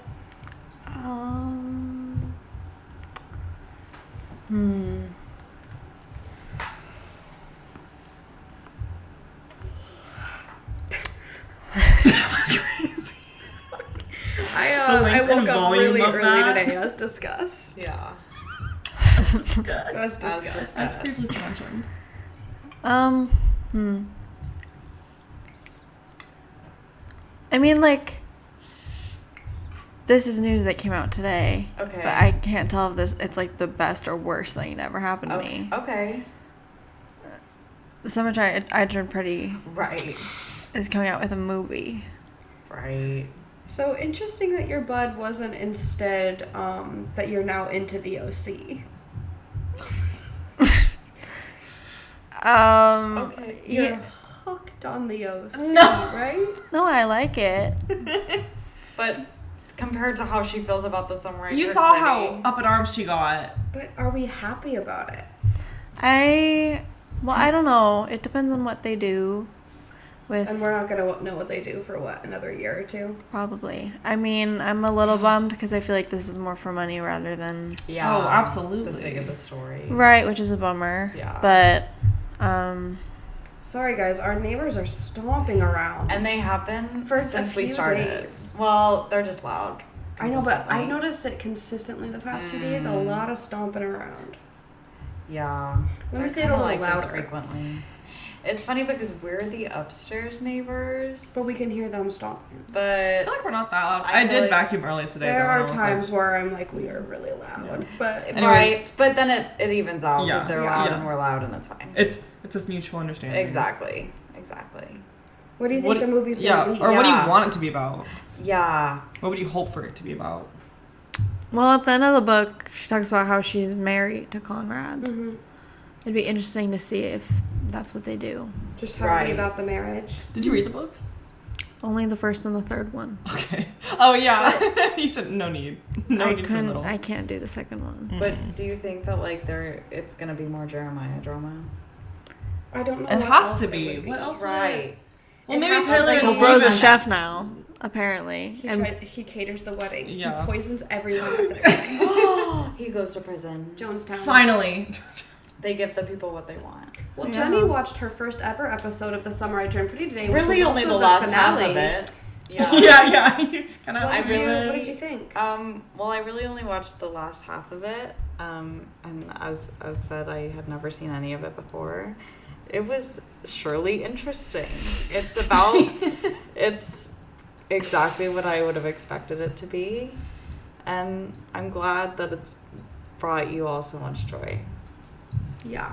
Speaker 3: I
Speaker 2: length
Speaker 3: woke
Speaker 2: and
Speaker 3: up
Speaker 2: volume
Speaker 3: really
Speaker 2: of
Speaker 3: early
Speaker 2: that.
Speaker 3: today. I was discussed.
Speaker 1: Yeah.
Speaker 3: I was
Speaker 1: As
Speaker 3: disgusted.
Speaker 1: discussed.
Speaker 2: That's previously mentioned.
Speaker 4: I mean, like, this is news that came out today.
Speaker 1: Okay.
Speaker 4: But I can't tell if it's like the best or worst thing that ever happened to
Speaker 1: Okay.
Speaker 4: me.
Speaker 1: Okay.
Speaker 4: The Cemetery I Turned Pretty
Speaker 1: Right.
Speaker 4: is coming out with a movie.
Speaker 1: Right.
Speaker 3: So interesting that your bud wasn't instead that you're now into the OC.
Speaker 1: Okay.
Speaker 3: You're
Speaker 4: Yeah.
Speaker 3: hooked on the OC,
Speaker 1: No.
Speaker 3: right?
Speaker 4: No, I like it.
Speaker 1: But compared to how she feels about the Samurai
Speaker 2: You
Speaker 1: Turned
Speaker 2: saw
Speaker 1: Pretty-
Speaker 2: how up in arms she got.
Speaker 3: But are we happy about it?
Speaker 4: I don't know. It depends on what they do with
Speaker 3: And we're not gonna know what they do for another year or two.
Speaker 4: probably. I mean, I'm a little bummed because I feel like this is more for money rather than
Speaker 1: Yeah.
Speaker 2: Oh, absolutely.
Speaker 1: The sake of the story.
Speaker 4: right, which is a bummer.
Speaker 1: Yeah.
Speaker 4: But
Speaker 3: Sorry guys, our neighbors are stomping around.
Speaker 1: And they have been
Speaker 3: For a
Speaker 1: since we
Speaker 3: few
Speaker 1: started.
Speaker 3: days.
Speaker 1: Well, they're just loud.
Speaker 3: I know, but
Speaker 1: consistently.
Speaker 3: I've noticed it consistently the past few days. A lot of stomping around.
Speaker 1: Yeah.
Speaker 3: Let me
Speaker 1: I
Speaker 3: say it a
Speaker 1: kinda
Speaker 3: little
Speaker 1: like this
Speaker 3: louder.
Speaker 1: frequently. It's funny because we're the upstairs neighbors.
Speaker 3: But we can hear them stomping.
Speaker 2: I
Speaker 1: But
Speaker 2: feel like we're not that loud.
Speaker 1: I
Speaker 2: I
Speaker 1: feel
Speaker 2: did
Speaker 1: like
Speaker 2: vacuum early today.
Speaker 3: There
Speaker 2: though, and I
Speaker 3: are
Speaker 2: was
Speaker 3: times where I'm like, we are really loud. But
Speaker 2: Anyways.
Speaker 1: right. But then it evens out because
Speaker 2: Yeah,
Speaker 1: they're
Speaker 2: yeah,
Speaker 1: loud
Speaker 2: yeah.
Speaker 1: and we're loud and it's fine.
Speaker 2: It's this mutual understanding.
Speaker 1: Exactly.
Speaker 3: what do you think the movie's
Speaker 2: Yeah,
Speaker 3: gonna be?
Speaker 2: or what do
Speaker 1: Yeah.
Speaker 2: you want it to be about?
Speaker 1: Yeah.
Speaker 2: What would you hope for it to be about?
Speaker 4: well, at the end of the book, she talks about how she's married to Conrad.
Speaker 3: Mhm.
Speaker 4: It'd be interesting to see if that's what they do.
Speaker 3: Just tell me
Speaker 1: Right.
Speaker 3: about the marriage.
Speaker 2: Did you read the books?
Speaker 4: Only the first and the third one.
Speaker 2: Okay. Oh yeah. You said no need. No
Speaker 4: I
Speaker 2: need for a little.
Speaker 4: I can't do the second one.
Speaker 1: But do you think that like it's gonna be more Jeremiah drama?
Speaker 3: I don't know.
Speaker 2: It
Speaker 3: what
Speaker 2: has
Speaker 3: else
Speaker 2: to
Speaker 3: it
Speaker 2: be.
Speaker 3: would
Speaker 2: What else?
Speaker 1: Right.
Speaker 2: Well,
Speaker 3: It
Speaker 2: maybe
Speaker 3: has to
Speaker 2: Taylor
Speaker 3: be.
Speaker 2: and
Speaker 4: Well,
Speaker 3: Steven.
Speaker 4: Bro's a
Speaker 2: Steven.
Speaker 4: chef now, apparently. And
Speaker 3: He caters the wedding.
Speaker 2: Yeah.
Speaker 3: He poisons everyone at the wedding.
Speaker 1: He goes to prison.
Speaker 3: Jonestown.
Speaker 2: Finally.
Speaker 1: They give the people what they want.
Speaker 3: Well,
Speaker 4: Yeah.
Speaker 3: Jenny watched her first ever episode of The Summer I Turned Pretty today, which
Speaker 1: Really,
Speaker 3: was
Speaker 1: only
Speaker 3: also
Speaker 1: the last
Speaker 3: finale.
Speaker 1: half of it. Yeah.
Speaker 2: yeah. You kind of.
Speaker 1: I really-
Speaker 3: What did you think?
Speaker 1: Well, I really only watched the last half of it, and as said, I had never seen any of it before. It was surely interesting. It's about, it's exactly what I would have expected it to be, and I'm glad that it's brought you all so much joy.
Speaker 3: Yeah.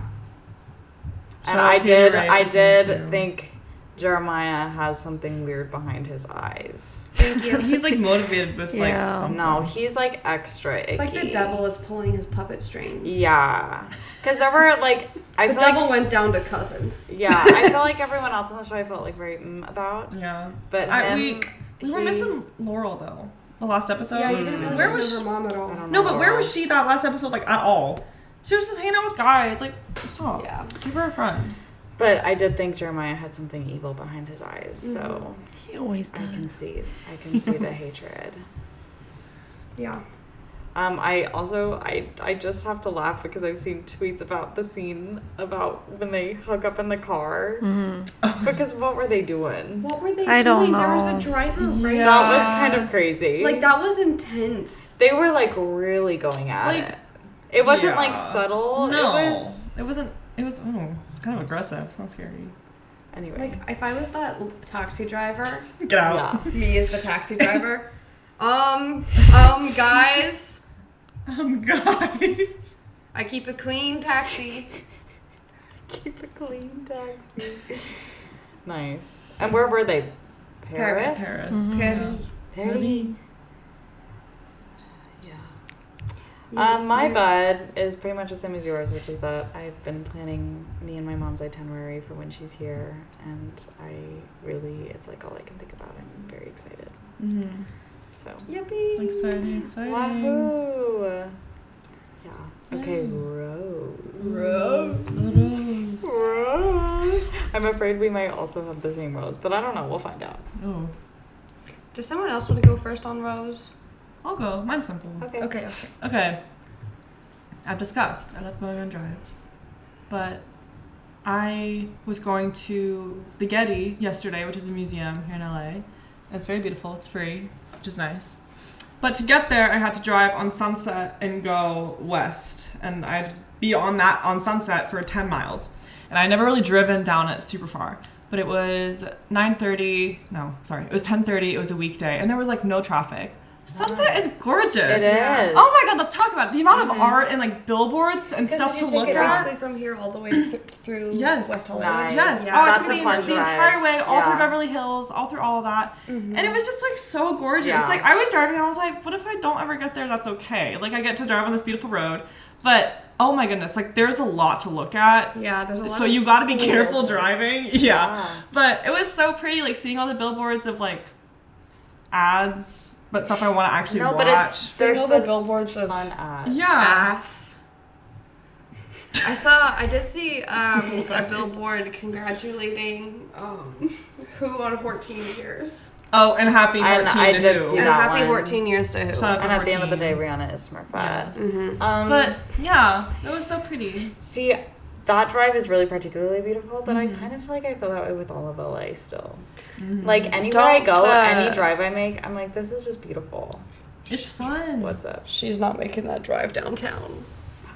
Speaker 1: And
Speaker 2: So
Speaker 1: I
Speaker 2: if you're
Speaker 1: did,
Speaker 2: right,
Speaker 1: I
Speaker 2: I've seen it
Speaker 1: did
Speaker 2: too.
Speaker 1: think Jeremiah has something weird behind his eyes.
Speaker 3: Thank you.
Speaker 2: He's like motivated with like
Speaker 4: Yeah.
Speaker 2: something.
Speaker 1: No, he's like extra icky.
Speaker 3: It's like the devil is pulling his puppet strings.
Speaker 1: Yeah, because there were like I
Speaker 3: The
Speaker 1: feel
Speaker 3: devil
Speaker 1: like
Speaker 3: went down to cousins.
Speaker 1: yeah, I feel like everyone else on the show I felt like very about,
Speaker 2: Yeah.
Speaker 1: but
Speaker 2: We were
Speaker 1: he-
Speaker 2: missing Laurel though. The last episode.
Speaker 3: Yeah, you didn't really
Speaker 2: Where
Speaker 3: listen
Speaker 2: was
Speaker 3: to her mom at all.
Speaker 1: I don't
Speaker 2: No,
Speaker 1: know.
Speaker 2: but where was she that last episode? Like at all? She was just hanging out with guys. Like, stop.
Speaker 3: Yeah.
Speaker 2: Give her a friend.
Speaker 1: But I did think Jeremiah had something evil behind his eyes, so
Speaker 4: He always
Speaker 1: I can
Speaker 4: does.
Speaker 1: see the hatred.
Speaker 3: Yeah.
Speaker 1: I just have to laugh because I've seen tweets about the scene about when they hook up in the car.
Speaker 4: Mm-hmm.
Speaker 1: Because what were they doing?
Speaker 3: What were they
Speaker 4: I don't
Speaker 3: doing? There was a
Speaker 4: know.
Speaker 3: driver right
Speaker 2: Yeah.
Speaker 1: That was kind of crazy.
Speaker 3: Like, that was intense.
Speaker 1: They were like really going at
Speaker 2: Like,
Speaker 1: it. It wasn't like
Speaker 2: yeah.
Speaker 1: subtle.
Speaker 2: No,
Speaker 1: It was
Speaker 2: it wasn't. It was kind of aggressive. It's not scary.
Speaker 1: anyway.
Speaker 3: Like, if I was that taxi driver,
Speaker 2: Get out.
Speaker 1: yeah.
Speaker 3: me as the taxi driver, guys,
Speaker 2: Guys.
Speaker 3: I keep a clean taxi.
Speaker 1: Keep a clean taxi. Nice. And where were they? Paris.
Speaker 2: Paris.
Speaker 4: Mhm.
Speaker 3: Paris.
Speaker 1: Paris. Yeah. My bud is pretty much the same as yours, which is that I've been planning me and my mom's itinerary for when she's here, and it's like all I can think about. I'm very excited.
Speaker 2: Mm-hmm.
Speaker 1: So.
Speaker 3: Yippee.
Speaker 2: Exciting.
Speaker 1: Wahoo! Yeah. Okay,
Speaker 2: Yay.
Speaker 1: Rose.
Speaker 2: Rose.
Speaker 1: Rose. I'm afraid we might also have the same Rose, but I don't know. We'll find out.
Speaker 2: Oh,
Speaker 3: Does someone else want to go first on Rose?
Speaker 2: I'll go. Mine's simple.
Speaker 1: Okay.
Speaker 3: Okay.
Speaker 2: Okay. I've discussed. I love going on drives. But I was going to the Getty yesterday, which is a museum here in LA. And it's very beautiful. It's free, which is nice. But to get there, I had to drive on Sunset and go west. And I'd be on Sunset for 10 miles. And I never really driven down it super far. But it was 9:30. No, sorry. It was 10:30. It was a weekday. And there was like no traffic. Sunset is gorgeous.
Speaker 1: It is.
Speaker 2: Oh my god, let's talk about it. The amount of art and like billboards and
Speaker 3: Because
Speaker 2: stuff
Speaker 3: if
Speaker 2: to
Speaker 3: you take
Speaker 2: look
Speaker 3: it
Speaker 2: at.
Speaker 3: basically from here all the way through
Speaker 2: Yes.
Speaker 3: West Hollywood.
Speaker 1: Nice.
Speaker 2: Yes,
Speaker 3: Yeah.
Speaker 2: oh,
Speaker 1: That's
Speaker 2: I
Speaker 1: a
Speaker 2: mean,
Speaker 1: fun
Speaker 2: the
Speaker 1: drive.
Speaker 2: entire way, all through
Speaker 1: Yeah.
Speaker 2: Beverly Hills, all through all of that.
Speaker 3: Mhm.
Speaker 2: And it was just like so gorgeous.
Speaker 1: Yeah.
Speaker 2: Like I was driving and I was like, what if I don't ever get there? That's okay. Like I get to drive on this beautiful road. But oh my goodness, like there's a lot to look at.
Speaker 3: Yeah, there's a lot
Speaker 2: So
Speaker 3: of
Speaker 2: you got to be
Speaker 3: cool
Speaker 2: careful
Speaker 3: billboards.
Speaker 2: driving. Yeah.
Speaker 1: Yeah.
Speaker 2: But it was so pretty, like seeing all the billboards of like ads, but stuff I want to actually
Speaker 1: No,
Speaker 2: watch.
Speaker 1: but it's
Speaker 3: Seeing
Speaker 1: there's
Speaker 3: all the
Speaker 1: a
Speaker 3: billboards of
Speaker 1: fun ad.
Speaker 2: yeah.
Speaker 3: ass. I did see a billboard congratulating who on 14 years.
Speaker 2: Oh, and happy
Speaker 1: And
Speaker 2: 14
Speaker 1: I
Speaker 2: to
Speaker 1: did
Speaker 2: who.
Speaker 1: see
Speaker 3: And
Speaker 1: that
Speaker 3: happy
Speaker 1: one.
Speaker 3: 14 years to who.
Speaker 2: Shout out to
Speaker 1: And at the end of the
Speaker 2: 14.
Speaker 1: day, Rihanna is Smurfette.
Speaker 2: Yes.
Speaker 3: Mhm.
Speaker 2: But yeah, it was so pretty.
Speaker 1: See, that drive is really particularly beautiful, but I kind of feel like I feel that way with all of LA still. Like anywhere I
Speaker 3: Don't,
Speaker 1: go, any drive I make, I'm like, this is just beautiful.
Speaker 2: It's fun.
Speaker 1: What's up?
Speaker 3: She's not making that drive downtown.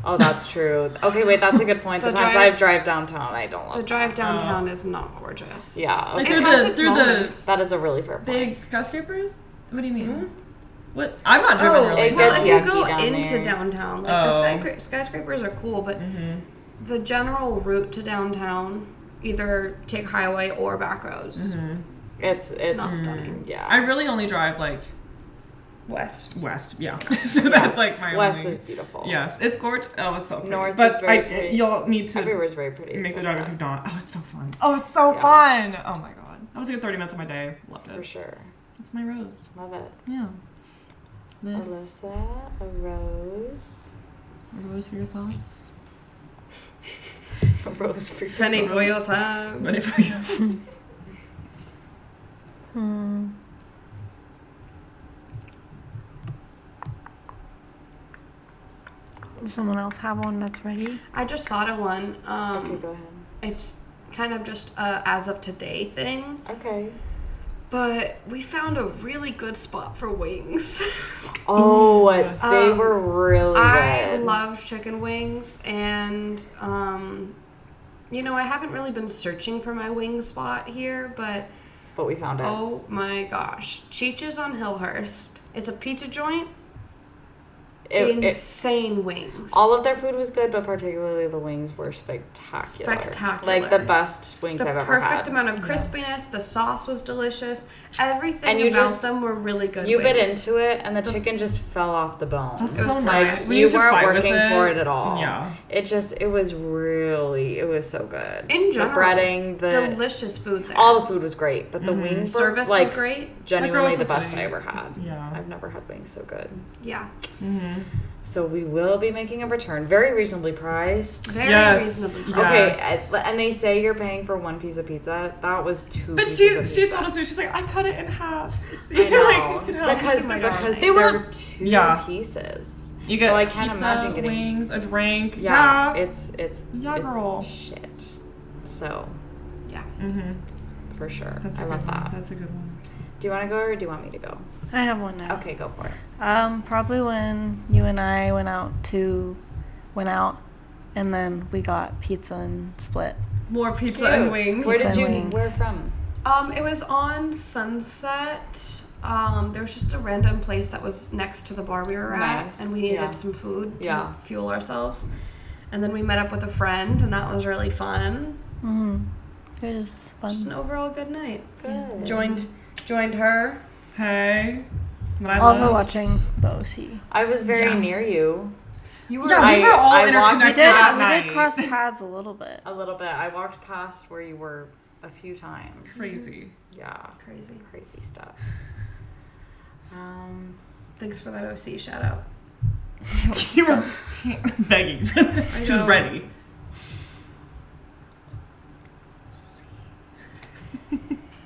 Speaker 1: Oh, that's true. Okay, wait, that's a good point. The
Speaker 3: The
Speaker 1: times
Speaker 3: drive-
Speaker 1: I drive downtown, I don't love
Speaker 3: The drive
Speaker 1: that.
Speaker 3: downtown is not gorgeous.
Speaker 1: Yeah,
Speaker 2: Like
Speaker 1: okay.
Speaker 3: It has
Speaker 2: through
Speaker 3: its
Speaker 2: the
Speaker 3: moments.
Speaker 1: That is a really fair point.
Speaker 2: big skyscrapers? What do you mean? What? I'm not driven
Speaker 3: Oh,
Speaker 2: really.
Speaker 1: it
Speaker 3: well,
Speaker 1: gets
Speaker 3: if you
Speaker 1: yucky
Speaker 3: go
Speaker 1: down
Speaker 3: into
Speaker 1: there.
Speaker 3: downtown, like
Speaker 2: Oh.
Speaker 3: the skyscrapers are cool, but
Speaker 2: Mm-hmm.
Speaker 3: the general route to downtown, either take highway or back roads.
Speaker 1: It's
Speaker 3: Not stunning.
Speaker 1: Yeah.
Speaker 2: I really only drive like
Speaker 3: West.
Speaker 2: west. Yeah. So that's like my
Speaker 1: West
Speaker 2: only.
Speaker 1: is beautiful.
Speaker 2: Yes, it's gorgeous. Oh, it's so pretty.
Speaker 1: North
Speaker 2: but
Speaker 1: is very pretty.
Speaker 2: you'll need to
Speaker 1: Everywhere's very pretty.
Speaker 2: make the
Speaker 1: except
Speaker 2: drive if
Speaker 1: that,
Speaker 2: you're not. Oh, it's so fun. Oh, it's so
Speaker 1: Yeah.
Speaker 2: fun. Oh my god. That was a good 30 minutes of my day. Loved
Speaker 1: For
Speaker 2: it.
Speaker 1: sure.
Speaker 2: It's my rose.
Speaker 1: Love it.
Speaker 2: Yeah. This
Speaker 1: Alyssa, a rose.
Speaker 2: a rose for your thoughts.
Speaker 1: A rose for you.
Speaker 3: Penny for your time.
Speaker 2: Ready for you?
Speaker 4: Does someone else have one that's ready?
Speaker 3: I just thought of one.
Speaker 1: Okay, go ahead.
Speaker 3: It's kind of just a as of today thing,
Speaker 1: Okay.
Speaker 3: but we found a really good spot for wings.
Speaker 1: Oh, they
Speaker 3: Um,
Speaker 1: were really
Speaker 3: I
Speaker 1: good.
Speaker 3: love chicken wings, and you know, I haven't really been searching for my wing spot here, but
Speaker 1: But we found it.
Speaker 3: oh my gosh, Cheech's on Hillhurst. It's a pizza joint. Insane wings.
Speaker 1: all of their food was good, but particularly the wings were spectacular.
Speaker 3: Spectacular.
Speaker 1: Like the best wings
Speaker 3: the
Speaker 1: I've ever
Speaker 3: perfect
Speaker 1: had.
Speaker 3: amount of crispiness. The sauce was delicious. Everything
Speaker 1: And you
Speaker 3: about
Speaker 1: just-
Speaker 3: them were really good.
Speaker 1: You bit
Speaker 3: wings.
Speaker 1: into it, and the chicken just fell off the bone.
Speaker 2: That's
Speaker 3: It
Speaker 2: so
Speaker 3: was
Speaker 2: nice.
Speaker 3: perfect.
Speaker 2: We
Speaker 1: you
Speaker 2: need to
Speaker 1: weren't
Speaker 2: fight with
Speaker 1: working
Speaker 2: it.
Speaker 1: for it at all.
Speaker 2: Yeah.
Speaker 1: It was so good.
Speaker 3: In general,
Speaker 1: the breading,
Speaker 3: delicious food there.
Speaker 1: all the food was great, but the wings were
Speaker 3: service
Speaker 1: like
Speaker 3: was great.
Speaker 1: genuinely the
Speaker 2: was
Speaker 1: best
Speaker 2: sweet.
Speaker 1: I ever had.
Speaker 2: Yeah.
Speaker 1: I've never had wings so good.
Speaker 3: Yeah.
Speaker 1: So we will be making a return. Very reasonably priced.
Speaker 3: Very
Speaker 2: Yes.
Speaker 3: reasonably.
Speaker 2: Yes.
Speaker 1: Okay, and they say you're paying for one piece of pizza. That was two
Speaker 2: But
Speaker 1: pieces of
Speaker 2: she
Speaker 1: pizza.
Speaker 2: told us she's like, I cut it in half. See,
Speaker 1: I know.
Speaker 2: like, you can help.
Speaker 1: because
Speaker 3: Oh my God.
Speaker 1: because
Speaker 2: They
Speaker 1: they
Speaker 2: were-
Speaker 1: were two
Speaker 2: Yeah.
Speaker 1: pieces.
Speaker 2: You get
Speaker 1: so I can't
Speaker 2: pizza,
Speaker 1: imagine getting
Speaker 2: wings, a drink.
Speaker 1: Yeah,
Speaker 2: Yeah.
Speaker 1: it's
Speaker 2: Yeah, girl.
Speaker 1: shit. So
Speaker 3: Yeah.
Speaker 2: Mm-hmm.
Speaker 1: for sure,
Speaker 2: That's a
Speaker 1: I
Speaker 2: good
Speaker 1: love
Speaker 2: one.
Speaker 1: that.
Speaker 2: That's a good one.
Speaker 1: Do you want to go or do you want me to go?
Speaker 4: I have one now.
Speaker 1: Okay, go for it.
Speaker 4: Probably when you and I went out, and then we got pizza and split.
Speaker 3: More pizza
Speaker 1: Cute.
Speaker 3: and wings.
Speaker 1: Where did
Speaker 4: Pizza
Speaker 1: you?
Speaker 4: and wings.
Speaker 1: Where from?
Speaker 3: It was on Sunset. There was just a random place that was next to the bar we were
Speaker 1: Nice.
Speaker 3: at, and we needed
Speaker 1: Yeah.
Speaker 3: some food to
Speaker 1: Yeah.
Speaker 3: fuel ourselves. And then we met up with a friend, and that was really fun.
Speaker 4: Mm-hmm. It was fun.
Speaker 3: Just an overall good night.
Speaker 1: Good.
Speaker 3: Joined her.
Speaker 2: Hey. What I
Speaker 4: Also
Speaker 2: love.
Speaker 4: watching the OC.
Speaker 1: I was very
Speaker 3: Yeah.
Speaker 1: near you.
Speaker 3: You were.
Speaker 2: Yeah, we were all
Speaker 1: I walked
Speaker 2: interconnected
Speaker 4: We did,
Speaker 2: that
Speaker 4: we
Speaker 2: night.
Speaker 4: did cross paths a little bit.
Speaker 1: A little bit. I walked past where you were a few times.
Speaker 2: Crazy.
Speaker 1: Yeah,
Speaker 3: Crazy.
Speaker 1: crazy stuff.
Speaker 3: Thanks for that OC shout out.
Speaker 2: You were begging. She was
Speaker 3: know.
Speaker 2: ready.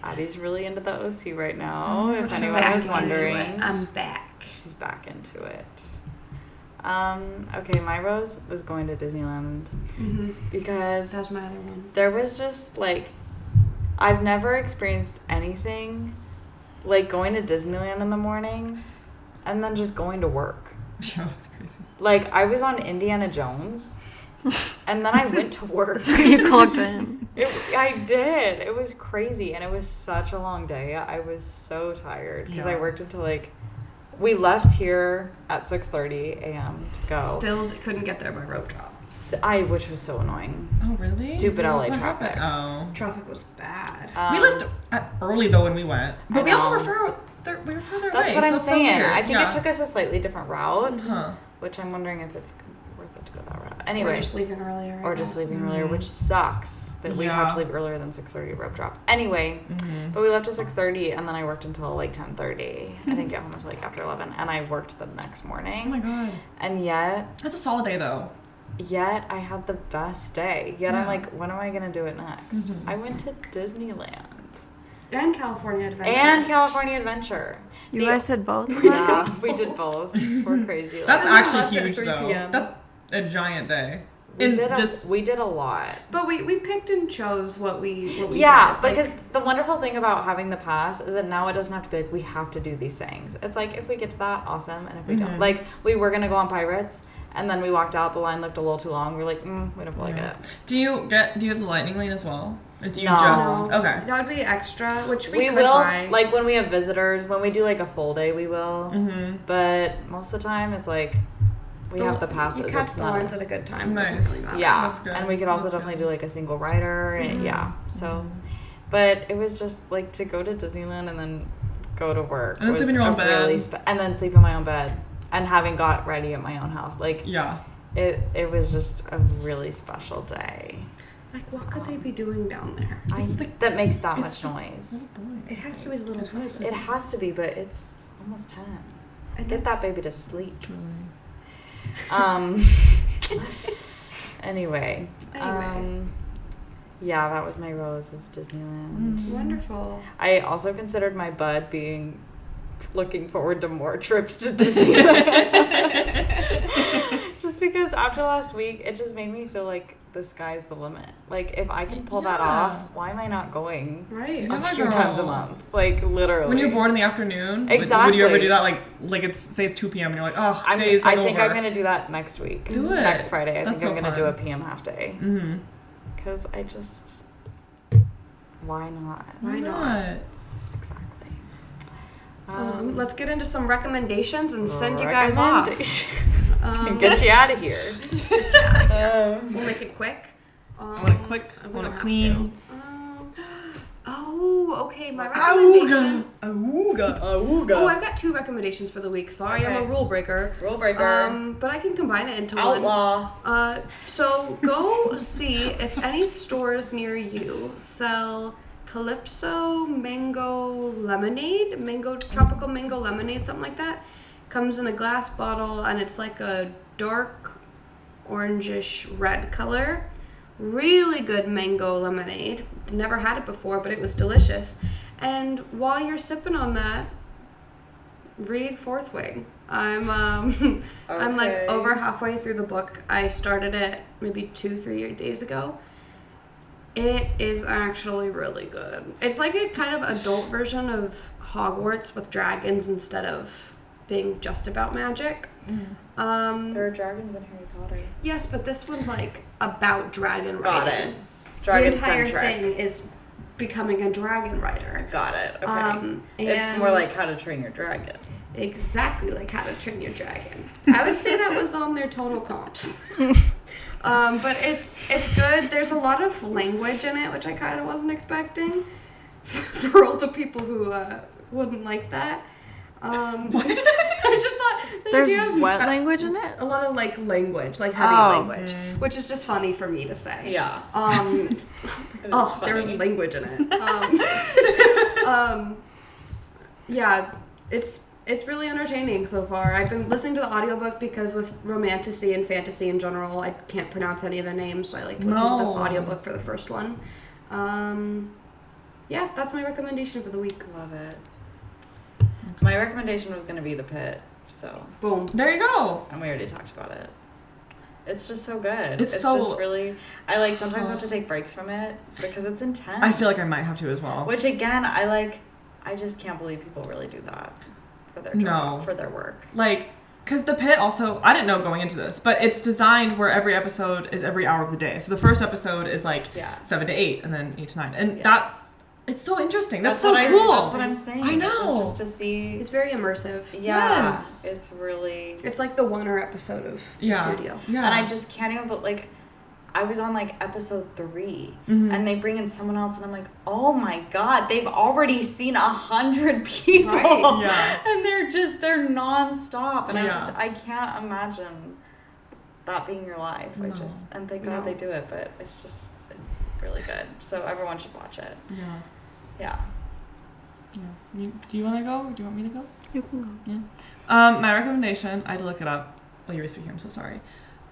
Speaker 1: Addie's really into the OC right now. If
Speaker 3: She's
Speaker 1: anyone
Speaker 3: back
Speaker 1: was
Speaker 3: into
Speaker 1: wondering,
Speaker 3: it. I'm back.
Speaker 1: she's back into it. Okay, my rose was going to Disneyland
Speaker 3: Mm-hmm.
Speaker 1: because
Speaker 3: That's my other one.
Speaker 1: there was just like, I've never experienced anything like going to Disneyland in the morning and then just going to work.
Speaker 2: Yeah, that's crazy.
Speaker 1: Like, I was on Indiana Jones and then I went to work.
Speaker 4: You clocked in.
Speaker 1: I did. It was crazy, and it was such a long day. I was so tired because I
Speaker 2: Yeah.
Speaker 1: worked until like we left here at 6:30 a.m. to go.
Speaker 3: Still couldn't get there by rope drop.
Speaker 1: Which was so annoying.
Speaker 2: Oh, really?
Speaker 1: Stupid LA
Speaker 2: What
Speaker 1: traffic.
Speaker 2: happened? Oh.
Speaker 3: Traffic was bad.
Speaker 2: We left early though when we went, but
Speaker 1: I
Speaker 2: we also
Speaker 1: know.
Speaker 2: we were further
Speaker 1: That's
Speaker 2: away.
Speaker 1: what
Speaker 2: so
Speaker 1: I'm
Speaker 2: it's so
Speaker 1: saying.
Speaker 2: weird.
Speaker 1: I think
Speaker 2: Yeah.
Speaker 1: it took us a slightly different route,
Speaker 2: Huh.
Speaker 1: which I'm wondering if it's worth it to go that route.
Speaker 3: Or
Speaker 1: Anyway,
Speaker 3: just leaving earlier. I
Speaker 1: or just
Speaker 3: guess.
Speaker 1: leaving earlier, which sucks that we have to
Speaker 2: Yeah.
Speaker 1: leave earlier than 6:30 rope drop. Anyway,
Speaker 2: Mhm.
Speaker 1: but we left at 6:30, and then I worked until like 10:30. I didn't get home until like after 11, and I worked the next
Speaker 2: Oh
Speaker 1: morning.
Speaker 2: my god,
Speaker 1: And yet
Speaker 2: that's a solid day though.
Speaker 1: I had the best day. Yet I'm
Speaker 2: Yeah.
Speaker 1: like, when am I gonna do it next?
Speaker 2: Mhm.
Speaker 1: I went to Disneyland
Speaker 3: And California Adventure.
Speaker 1: and California Adventure.
Speaker 4: You
Speaker 1: The-
Speaker 4: guys did both?
Speaker 1: Yeah, we did both. We're crazy. like
Speaker 2: That's
Speaker 1: that.
Speaker 3: left
Speaker 2: actually
Speaker 3: at
Speaker 2: huge
Speaker 3: 3
Speaker 2: though.
Speaker 3: p.m.
Speaker 2: That's a giant day.
Speaker 1: we
Speaker 2: And
Speaker 1: did
Speaker 2: just
Speaker 1: we did a lot.
Speaker 3: But we picked and chose what we
Speaker 1: Yeah,
Speaker 3: did. Like,
Speaker 1: because the wonderful thing about having the pass is that now it doesn't have to be like we have to do these things. It's like if we get to that, awesome, and if we don't,
Speaker 2: Mhm.
Speaker 1: like we were gonna go on Pirates, and then we walked out. The line looked a little too long. We're like, we don't feel like
Speaker 2: Yeah.
Speaker 1: it.
Speaker 2: Do you have the lightning lane as well? Or do you
Speaker 1: No.
Speaker 2: just okay?
Speaker 3: that would be extra, which we
Speaker 1: We
Speaker 3: could
Speaker 1: will
Speaker 3: buy.
Speaker 1: like when we have visitors. When we do like a full day, we will.
Speaker 2: Mm-hmm.
Speaker 1: But most of the time, it's like we have the passes.
Speaker 3: You catch
Speaker 1: It's
Speaker 3: the
Speaker 1: not-
Speaker 3: lines at a good time. It doesn't
Speaker 2: Nice.
Speaker 3: really matter.
Speaker 1: Yeah,
Speaker 2: That's good.
Speaker 1: and we could also
Speaker 2: That's
Speaker 1: definitely
Speaker 2: good.
Speaker 1: do like a single rider. And yeah, so. But it was just like to go to Disneyland and then go to work.
Speaker 2: And then
Speaker 1: was
Speaker 2: sleep in your
Speaker 1: a
Speaker 2: own bed.
Speaker 1: really and then sleep in my own bed, and having got ready at my own house. Like
Speaker 2: Yeah.
Speaker 1: it was just a really special day.
Speaker 3: Like, what could they be doing down there?
Speaker 1: That makes that
Speaker 2: it's
Speaker 1: much noise.
Speaker 3: It has to be a little bit.
Speaker 1: It has to be, but it's almost 10.
Speaker 3: And
Speaker 1: Get that
Speaker 3: that's-
Speaker 1: baby to sleep. Anyway. Yeah, that was my rose. Is Disneyland.
Speaker 3: Wonderful.
Speaker 1: I also considered my bud being looking forward to more trips to Disneyland. Just because after last week, it just made me feel like the sky's the limit. Like, if I can pull that
Speaker 2: Yeah.
Speaker 1: off, why am I not going
Speaker 3: Right.
Speaker 1: a
Speaker 2: Yeah,
Speaker 1: few
Speaker 2: girl.
Speaker 1: times a month? Like, literally.
Speaker 2: When you're bored in the afternoon, would you
Speaker 1: Exactly.
Speaker 2: ever do that? Like it's say it's 2 p.m. and you're like, oh, days
Speaker 1: I
Speaker 2: like
Speaker 1: think
Speaker 2: over.
Speaker 1: I'm going to do that next week.
Speaker 2: Do it.
Speaker 1: Next Friday. I
Speaker 2: That's
Speaker 1: think I'm
Speaker 2: so
Speaker 1: going to do a
Speaker 2: fun.
Speaker 1: PM half day.
Speaker 2: Mm-hmm.
Speaker 1: Because I just... Why not?
Speaker 3: Why not?
Speaker 1: Exactly.
Speaker 3: Let's get into some recommendations and send you guys off.
Speaker 1: recommendation.
Speaker 3: Um,
Speaker 1: Get you out of here.
Speaker 3: We'll make it quick.
Speaker 2: I want it quick. I
Speaker 3: we
Speaker 2: want
Speaker 3: don't
Speaker 2: it
Speaker 3: have
Speaker 2: clean.
Speaker 3: to. Okay, my recommendation.
Speaker 2: Auga.
Speaker 3: Oh, I've got 2 recommendations for the week. Sorry, I'm a
Speaker 1: Okay.
Speaker 3: rule breaker.
Speaker 1: Rule breaker.
Speaker 3: But I can combine it into one.
Speaker 1: Outlaw.
Speaker 3: So go see if any stores near you sell Calypso tropical mango lemonade, something like that. Comes in a glass bottle, and it's like a dark orangish red color. Really good mango lemonade. Never had it before, but it was delicious. And while you're sipping on that, read Fourth Wing. I'm I'm like
Speaker 1: Okay.
Speaker 3: over halfway through the book. I started it maybe 2-3 days ago. It is actually really good. It's like a kind of adult version of Hogwarts with dragons instead of being just about magic.
Speaker 1: There are dragons in Harry Potter.
Speaker 3: Yes, but this one's like about dragon
Speaker 1: Got
Speaker 3: riding.
Speaker 1: it. Dragon
Speaker 3: The entire
Speaker 1: centric.
Speaker 3: thing is becoming a dragon rider.
Speaker 1: Got it. Okay. It's more
Speaker 3: and-
Speaker 1: like How to Train Your Dragon.
Speaker 3: Exactly like How to Train Your Dragon. I would say that was on their total comps. But it's good. There's a lot of language in it, which I kind of wasn't expecting for all the people who wouldn't like that. I just thought the
Speaker 4: There's
Speaker 3: idea of
Speaker 4: what language in it?
Speaker 3: a lot of like language, like heavy
Speaker 4: Oh.
Speaker 3: language, which is just funny for me to say.
Speaker 1: Yeah. It
Speaker 3: Oh,
Speaker 1: is
Speaker 3: there was
Speaker 1: funny.
Speaker 3: language in it. Yeah, it's really entertaining so far. I've been listening to the audiobook because with romantasy and fantasy in general, I can't pronounce any of the names, so I like to listen to the
Speaker 2: No.
Speaker 3: audiobook for the first one. Yeah, that's my recommendation for the week.
Speaker 1: Love it. My recommendation was going to be The Pit, so,
Speaker 3: Boom.
Speaker 2: There you go.
Speaker 1: and we already talked about it. It's just so good.
Speaker 2: It's so-
Speaker 1: just really, I like sometimes have to take breaks from it because it's intense.
Speaker 2: I feel like I might have to as well.
Speaker 1: Which again, I just can't believe people really do that for their
Speaker 2: No.
Speaker 1: job, for their work.
Speaker 2: Like, because The Pit also, I didn't know going into this, but it's designed where every episode is every hour of the day. So the first episode is like
Speaker 1: Yes.
Speaker 2: 7 to 8 and then 8 to 9. And
Speaker 1: Yes.
Speaker 2: that's, it's so interesting. That's so
Speaker 1: what
Speaker 2: cool.
Speaker 1: That's what I'm saying.
Speaker 2: I know.
Speaker 1: It's just to see.
Speaker 3: It's very immersive.
Speaker 1: Yeah.
Speaker 2: Yes.
Speaker 1: It's really.
Speaker 3: It's like the Warner episode of
Speaker 2: Yeah.
Speaker 3: the studio.
Speaker 2: Yeah.
Speaker 1: And I just can't even. But like, I was on like episode 3,
Speaker 2: Mhm.
Speaker 1: and they bring in someone else, and I'm like, oh my god, they've already seen 100 people,
Speaker 3: Right.
Speaker 2: Yeah.
Speaker 1: and they're nonstop, and
Speaker 2: Yeah.
Speaker 1: I can't imagine that being your life.
Speaker 2: No.
Speaker 1: And thank
Speaker 3: No.
Speaker 1: God they do it, but it's really good. So everyone should watch it.
Speaker 2: Yeah.
Speaker 1: Yeah.
Speaker 2: Do you want to go or do you want me to go?
Speaker 4: You can go.
Speaker 2: My recommendation, I had to look it up while you were speaking, I'm so sorry.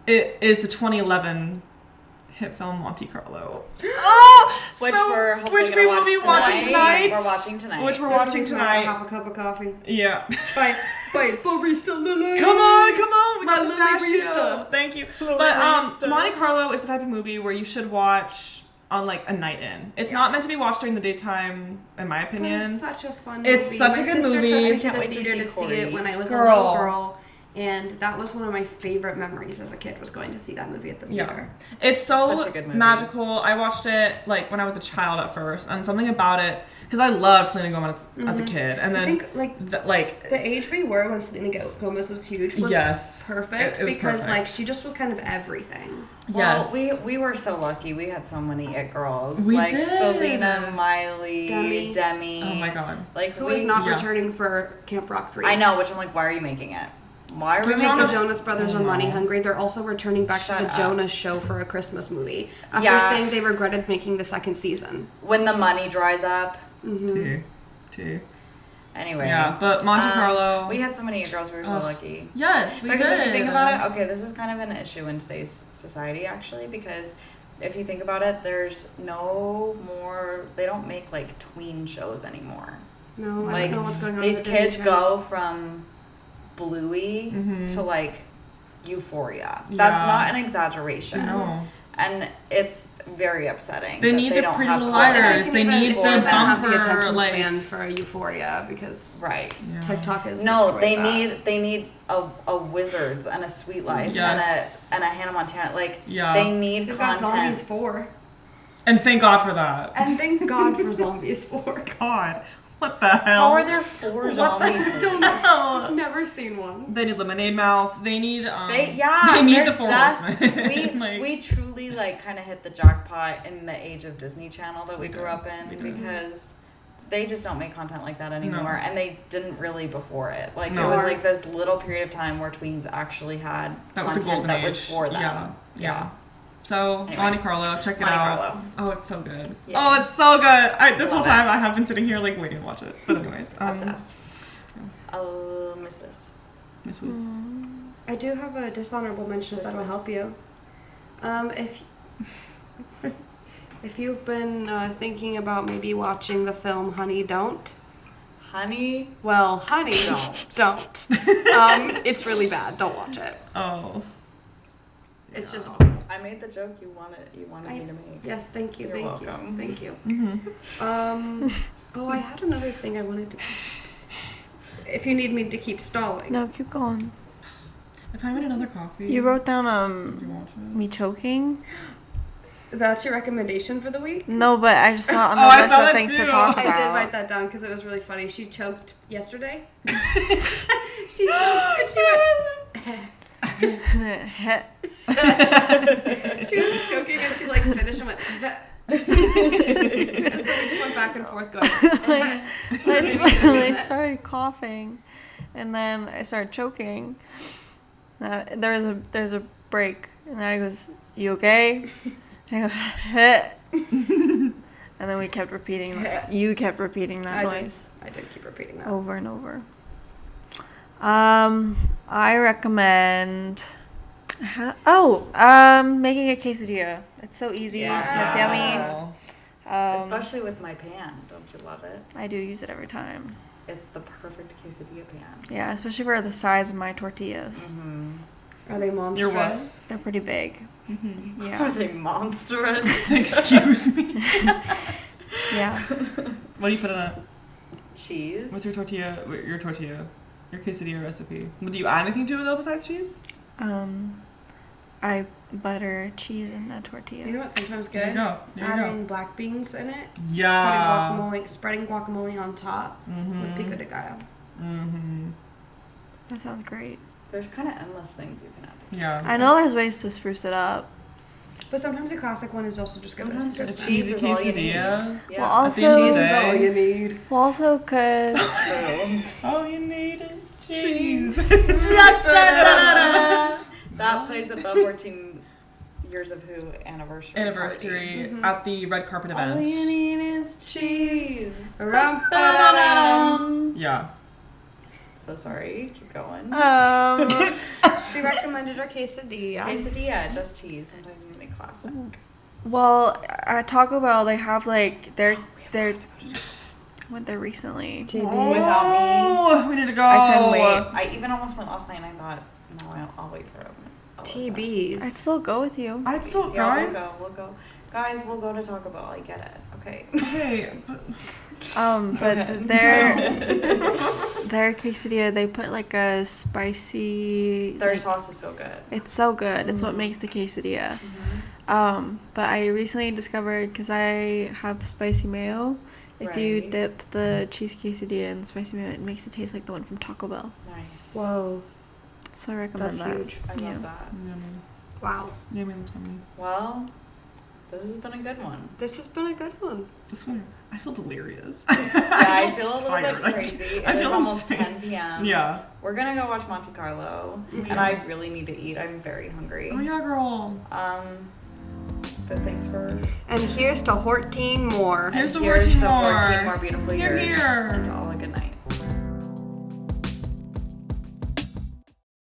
Speaker 2: It is the 2011 hit film Monte Carlo.
Speaker 1: Which we're hopefully
Speaker 2: which
Speaker 1: gonna
Speaker 2: we
Speaker 1: watch
Speaker 2: will be watching tonight.
Speaker 1: We're watching tonight.
Speaker 2: Which we're
Speaker 3: There's
Speaker 2: watching
Speaker 3: reason why I
Speaker 2: tonight.
Speaker 3: have a cup of coffee.
Speaker 2: Yeah.
Speaker 3: By Barista Lily.
Speaker 2: Come on, we
Speaker 3: My
Speaker 2: got
Speaker 3: Lily
Speaker 2: pistachio.
Speaker 3: Rista.
Speaker 2: Thank you.
Speaker 1: Lily
Speaker 2: But
Speaker 1: Rista.
Speaker 2: Monte Carlo is the type of movie where you should watch on like a night in. It's not meant to be watched during the daytime, in my
Speaker 3: But
Speaker 2: opinion.
Speaker 3: it's such a fun
Speaker 2: It's
Speaker 3: movie.
Speaker 2: such
Speaker 3: My
Speaker 2: a good
Speaker 3: sister
Speaker 2: movie.
Speaker 3: took me to
Speaker 1: Can't
Speaker 3: the
Speaker 1: wait to
Speaker 3: theater
Speaker 1: see
Speaker 3: to see
Speaker 1: Corey.
Speaker 3: it when I was a
Speaker 2: Girl.
Speaker 3: little girl. And that was one of my favorite memories as a kid, was going to see that movie at the
Speaker 2: Yeah.
Speaker 3: theater.
Speaker 2: It's so
Speaker 1: Such a good movie.
Speaker 2: magical. I watched it like when I was a child at first, and something about it because I loved Selena Gomez as a kid, and
Speaker 3: I
Speaker 2: then
Speaker 3: think like the age we were when Selena Gomez was huge was
Speaker 2: yes,
Speaker 3: perfect
Speaker 2: It was
Speaker 3: because
Speaker 2: perfect.
Speaker 3: like she just was kind of everything.
Speaker 2: yes,
Speaker 1: Well, we were so lucky. We had so many it girls.
Speaker 2: We
Speaker 1: like
Speaker 2: did.
Speaker 1: Selena, Miley,
Speaker 3: Demi.
Speaker 1: Demi.
Speaker 2: Oh my god.
Speaker 1: Like
Speaker 3: Who is not
Speaker 2: yeah.
Speaker 3: returning for Camp Rock 3.
Speaker 1: I know, which I'm like, why are you making it? Why are we
Speaker 3: Because
Speaker 1: making
Speaker 3: the
Speaker 1: it?
Speaker 3: Jonas Brothers are
Speaker 2: No.
Speaker 3: money hungry. They're also returning back
Speaker 1: Shut
Speaker 3: to the
Speaker 1: up.
Speaker 3: Jonas show for a Christmas movie after
Speaker 1: Yeah.
Speaker 3: saying they regretted making the second season.
Speaker 1: When the money dries up.
Speaker 2: Two.
Speaker 1: Anyway.
Speaker 2: Yeah, but Monte Carlo.
Speaker 1: We had so many it girls. We were so
Speaker 2: Ugh.
Speaker 1: lucky.
Speaker 2: Yes, we
Speaker 1: Because
Speaker 2: did.
Speaker 1: if you think about it, okay, this is kind of an issue in today's society, actually, because if you think about it, there's no more, they don't make like tween shows anymore.
Speaker 3: No, I
Speaker 1: Like,
Speaker 3: don't know what's going on.
Speaker 1: These
Speaker 3: with the Disney
Speaker 1: kids
Speaker 3: Channel.
Speaker 1: go from Bluey
Speaker 2: Mhm.
Speaker 1: to like Euphoria. That's
Speaker 2: Yeah.
Speaker 1: not an exaggeration.
Speaker 2: No.
Speaker 1: And it's very upsetting.
Speaker 2: They
Speaker 1: that
Speaker 2: need
Speaker 1: they
Speaker 2: the
Speaker 1: don't
Speaker 2: Pretty
Speaker 1: have
Speaker 2: Little
Speaker 3: I
Speaker 1: content.
Speaker 2: Liars.
Speaker 3: think
Speaker 2: They
Speaker 3: even
Speaker 2: need
Speaker 3: if
Speaker 2: the
Speaker 3: they don't have the
Speaker 2: bumper,
Speaker 3: attention
Speaker 2: like-
Speaker 3: span for Euphoria because
Speaker 1: Right.
Speaker 2: Yeah.
Speaker 3: TikTok is
Speaker 1: No,
Speaker 3: destroyed
Speaker 1: they
Speaker 3: that.
Speaker 1: need a Wizards and a Sweet Life
Speaker 2: Yes.
Speaker 1: and a Hannah Montana. Like
Speaker 2: Yeah.
Speaker 1: they need
Speaker 3: They've got
Speaker 1: content.
Speaker 3: Zombies 4.
Speaker 2: And thank God for that.
Speaker 3: And thank God for Zombies 4.
Speaker 2: God, what the hell?
Speaker 1: How are there 4 zombies?
Speaker 3: I don't know. I've never seen one.
Speaker 2: They need Lemonade Mouth. They need
Speaker 1: They
Speaker 2: They need
Speaker 1: they're
Speaker 2: the Four
Speaker 1: just-
Speaker 2: Horsemen.
Speaker 1: We
Speaker 2: Like-
Speaker 1: we truly like kind of hit the jackpot in the age of Disney Channel that we grew up in
Speaker 2: We did.
Speaker 1: because they just don't make content like that anymore, and they didn't really before it. Like
Speaker 2: No.
Speaker 1: it was like this little period of time where tweens actually had
Speaker 2: That was the
Speaker 1: content
Speaker 2: golden
Speaker 1: that
Speaker 2: age.
Speaker 1: was for them.
Speaker 2: Yeah. Yeah. So
Speaker 1: Anyway.
Speaker 2: Monte Carlo, check it
Speaker 1: Monte
Speaker 2: out.
Speaker 1: Carlo.
Speaker 2: Oh, it's so good.
Speaker 1: Yeah.
Speaker 2: Oh, it's so good. This whole
Speaker 1: Love
Speaker 2: time I have been sitting here like waiting to watch it. But anyways,
Speaker 1: Obsessed. I'll miss this.
Speaker 2: Miss Weiss.
Speaker 3: I do have a dishonorable mention if
Speaker 1: This
Speaker 3: that'll
Speaker 1: was-
Speaker 3: help you. If you've been thinking about maybe watching the film Honey Don't,
Speaker 1: Honey,
Speaker 3: well, honey,
Speaker 1: Don't.
Speaker 3: it's really bad. Don't watch it.
Speaker 2: Oh.
Speaker 3: It's just awful.
Speaker 1: I made the joke you wanted me to make.
Speaker 3: Yes, thank you,
Speaker 1: You're
Speaker 3: thank
Speaker 1: welcome.
Speaker 3: you, thank you.
Speaker 2: Mm-hmm.
Speaker 3: Oh, I had another thing I wanted to. If you need me to keep stalling.
Speaker 4: No, keep going.
Speaker 2: If I made another coffee.
Speaker 4: You wrote down
Speaker 2: Would you watch it?
Speaker 4: me choking.
Speaker 3: That's your recommendation for the week?
Speaker 4: No, but I just saw it on the
Speaker 2: Oh, I
Speaker 4: list
Speaker 2: saw
Speaker 4: of
Speaker 2: that
Speaker 4: things to
Speaker 2: too.
Speaker 4: talk
Speaker 3: I
Speaker 4: about.
Speaker 3: did write that down because it was really funny. She choked yesterday. She choked and she went. She was choking and she like finished and went. And so we just went back and forth going.
Speaker 4: I started coughing, and then I started choking. There's a break, and then I goes, "You okay?" And I go, "Heh." And then we kept repeating that. You kept repeating that noise
Speaker 3: I did keep repeating that.
Speaker 4: over and over. I recommend. Making a quesadilla. It's so easy.
Speaker 3: Yeah.
Speaker 4: It's yummy.
Speaker 2: Oh.
Speaker 1: Especially with my pan. Don't you love it?
Speaker 4: I do use it every time.
Speaker 1: It's the perfect quesadilla pan.
Speaker 4: Yeah, especially for the size of my tortillas.
Speaker 1: Mm-hmm.
Speaker 3: Are they monstrous?
Speaker 4: They're pretty big.
Speaker 2: Mm-hmm.
Speaker 1: Are
Speaker 4: Yeah.
Speaker 1: they monstrous?
Speaker 2: Excuse me.
Speaker 4: Yeah.
Speaker 2: What do you put in it?
Speaker 1: Cheese.
Speaker 2: What's your tortilla? Your quesadilla recipe. Do you add anything to it though besides cheese?
Speaker 4: I butter cheese in a tortilla.
Speaker 3: You know what's sometimes
Speaker 2: There you
Speaker 3: good?
Speaker 2: go. There you
Speaker 3: Adding black beans in it.
Speaker 2: go. Yeah.
Speaker 3: Putting guacamole, spreading guacamole on top with pico de gallo.
Speaker 2: Mm-hmm.
Speaker 4: That sounds great.
Speaker 1: There's kind of endless things you can add.
Speaker 2: Yeah.
Speaker 4: I know there's ways to spruce it up.
Speaker 3: But sometimes a classic one is also just good.
Speaker 1: Sometimes
Speaker 3: good
Speaker 1: just
Speaker 2: A
Speaker 3: stuff.
Speaker 1: cheese
Speaker 2: cheesy
Speaker 1: is all you need.
Speaker 2: quesadilla.
Speaker 1: Yeah.
Speaker 4: Well,
Speaker 2: At the end of the
Speaker 3: Cheese
Speaker 4: also,
Speaker 3: is
Speaker 2: day-
Speaker 3: all you need.
Speaker 4: well, also, cause
Speaker 1: True.
Speaker 2: All you need is cheese.
Speaker 1: That plays at the 14 Years of Who anniversary.
Speaker 2: Anniversary
Speaker 3: Mhm.
Speaker 2: at the red carpet event.
Speaker 1: All you need is cheese.
Speaker 3: Rum-ba-da-dum.
Speaker 2: Yeah.
Speaker 1: So sorry. Keep going.
Speaker 3: She recommended a quesadilla.
Speaker 1: Quesadilla, just cheese. Sometimes you make classic.
Speaker 4: well, at Taco Bell they have like they're I went there recently.
Speaker 2: Oh, we need to go.
Speaker 4: I couldn't wait.
Speaker 1: I even almost went last night and I thought, no, I'll wait for it.
Speaker 3: TBs.
Speaker 4: I'd still go with you.
Speaker 2: I'd still,
Speaker 1: Yeah,
Speaker 2: guys.
Speaker 1: we'll go. Guys, we'll go to Taco Bell. I get it. Okay.
Speaker 2: Okay, but
Speaker 4: But
Speaker 1: ahead.
Speaker 4: their quesadilla they put like a spicy.
Speaker 1: Their
Speaker 4: like,
Speaker 1: sauce is so good.
Speaker 4: it's so good. It's what makes the quesadilla. But I recently discovered because I have spicy mayo. If you
Speaker 1: Right.
Speaker 4: dip the cheese quesadilla in spicy mayo, it makes it taste like the one from Taco Bell.
Speaker 1: Nice.
Speaker 3: Whoa.
Speaker 4: So I recommend
Speaker 3: That's
Speaker 4: that.
Speaker 3: huge.
Speaker 1: I
Speaker 4: Yeah.
Speaker 1: love that.
Speaker 2: yummy,
Speaker 3: Wow.
Speaker 2: yummy in the tummy.
Speaker 1: Well, this has been a good one.
Speaker 3: This has been a good one.
Speaker 2: This one, I feel delirious.
Speaker 1: Yeah, I feel a little
Speaker 2: tired.
Speaker 1: bit crazy. It
Speaker 2: I
Speaker 1: is
Speaker 2: feel
Speaker 1: almost
Speaker 2: insane.
Speaker 1: 10 p.m.
Speaker 2: Yeah.
Speaker 1: We're gonna go watch Monte Carlo, and I really need to eat. I'm very hungry.
Speaker 2: Oh yeah, girl.
Speaker 1: But thanks for.
Speaker 3: And here's to 14 more.
Speaker 2: Here's to
Speaker 1: here's
Speaker 2: 14
Speaker 1: to
Speaker 2: more.
Speaker 1: 14 more beautiful
Speaker 2: Here,
Speaker 1: years.
Speaker 2: here.
Speaker 1: And to all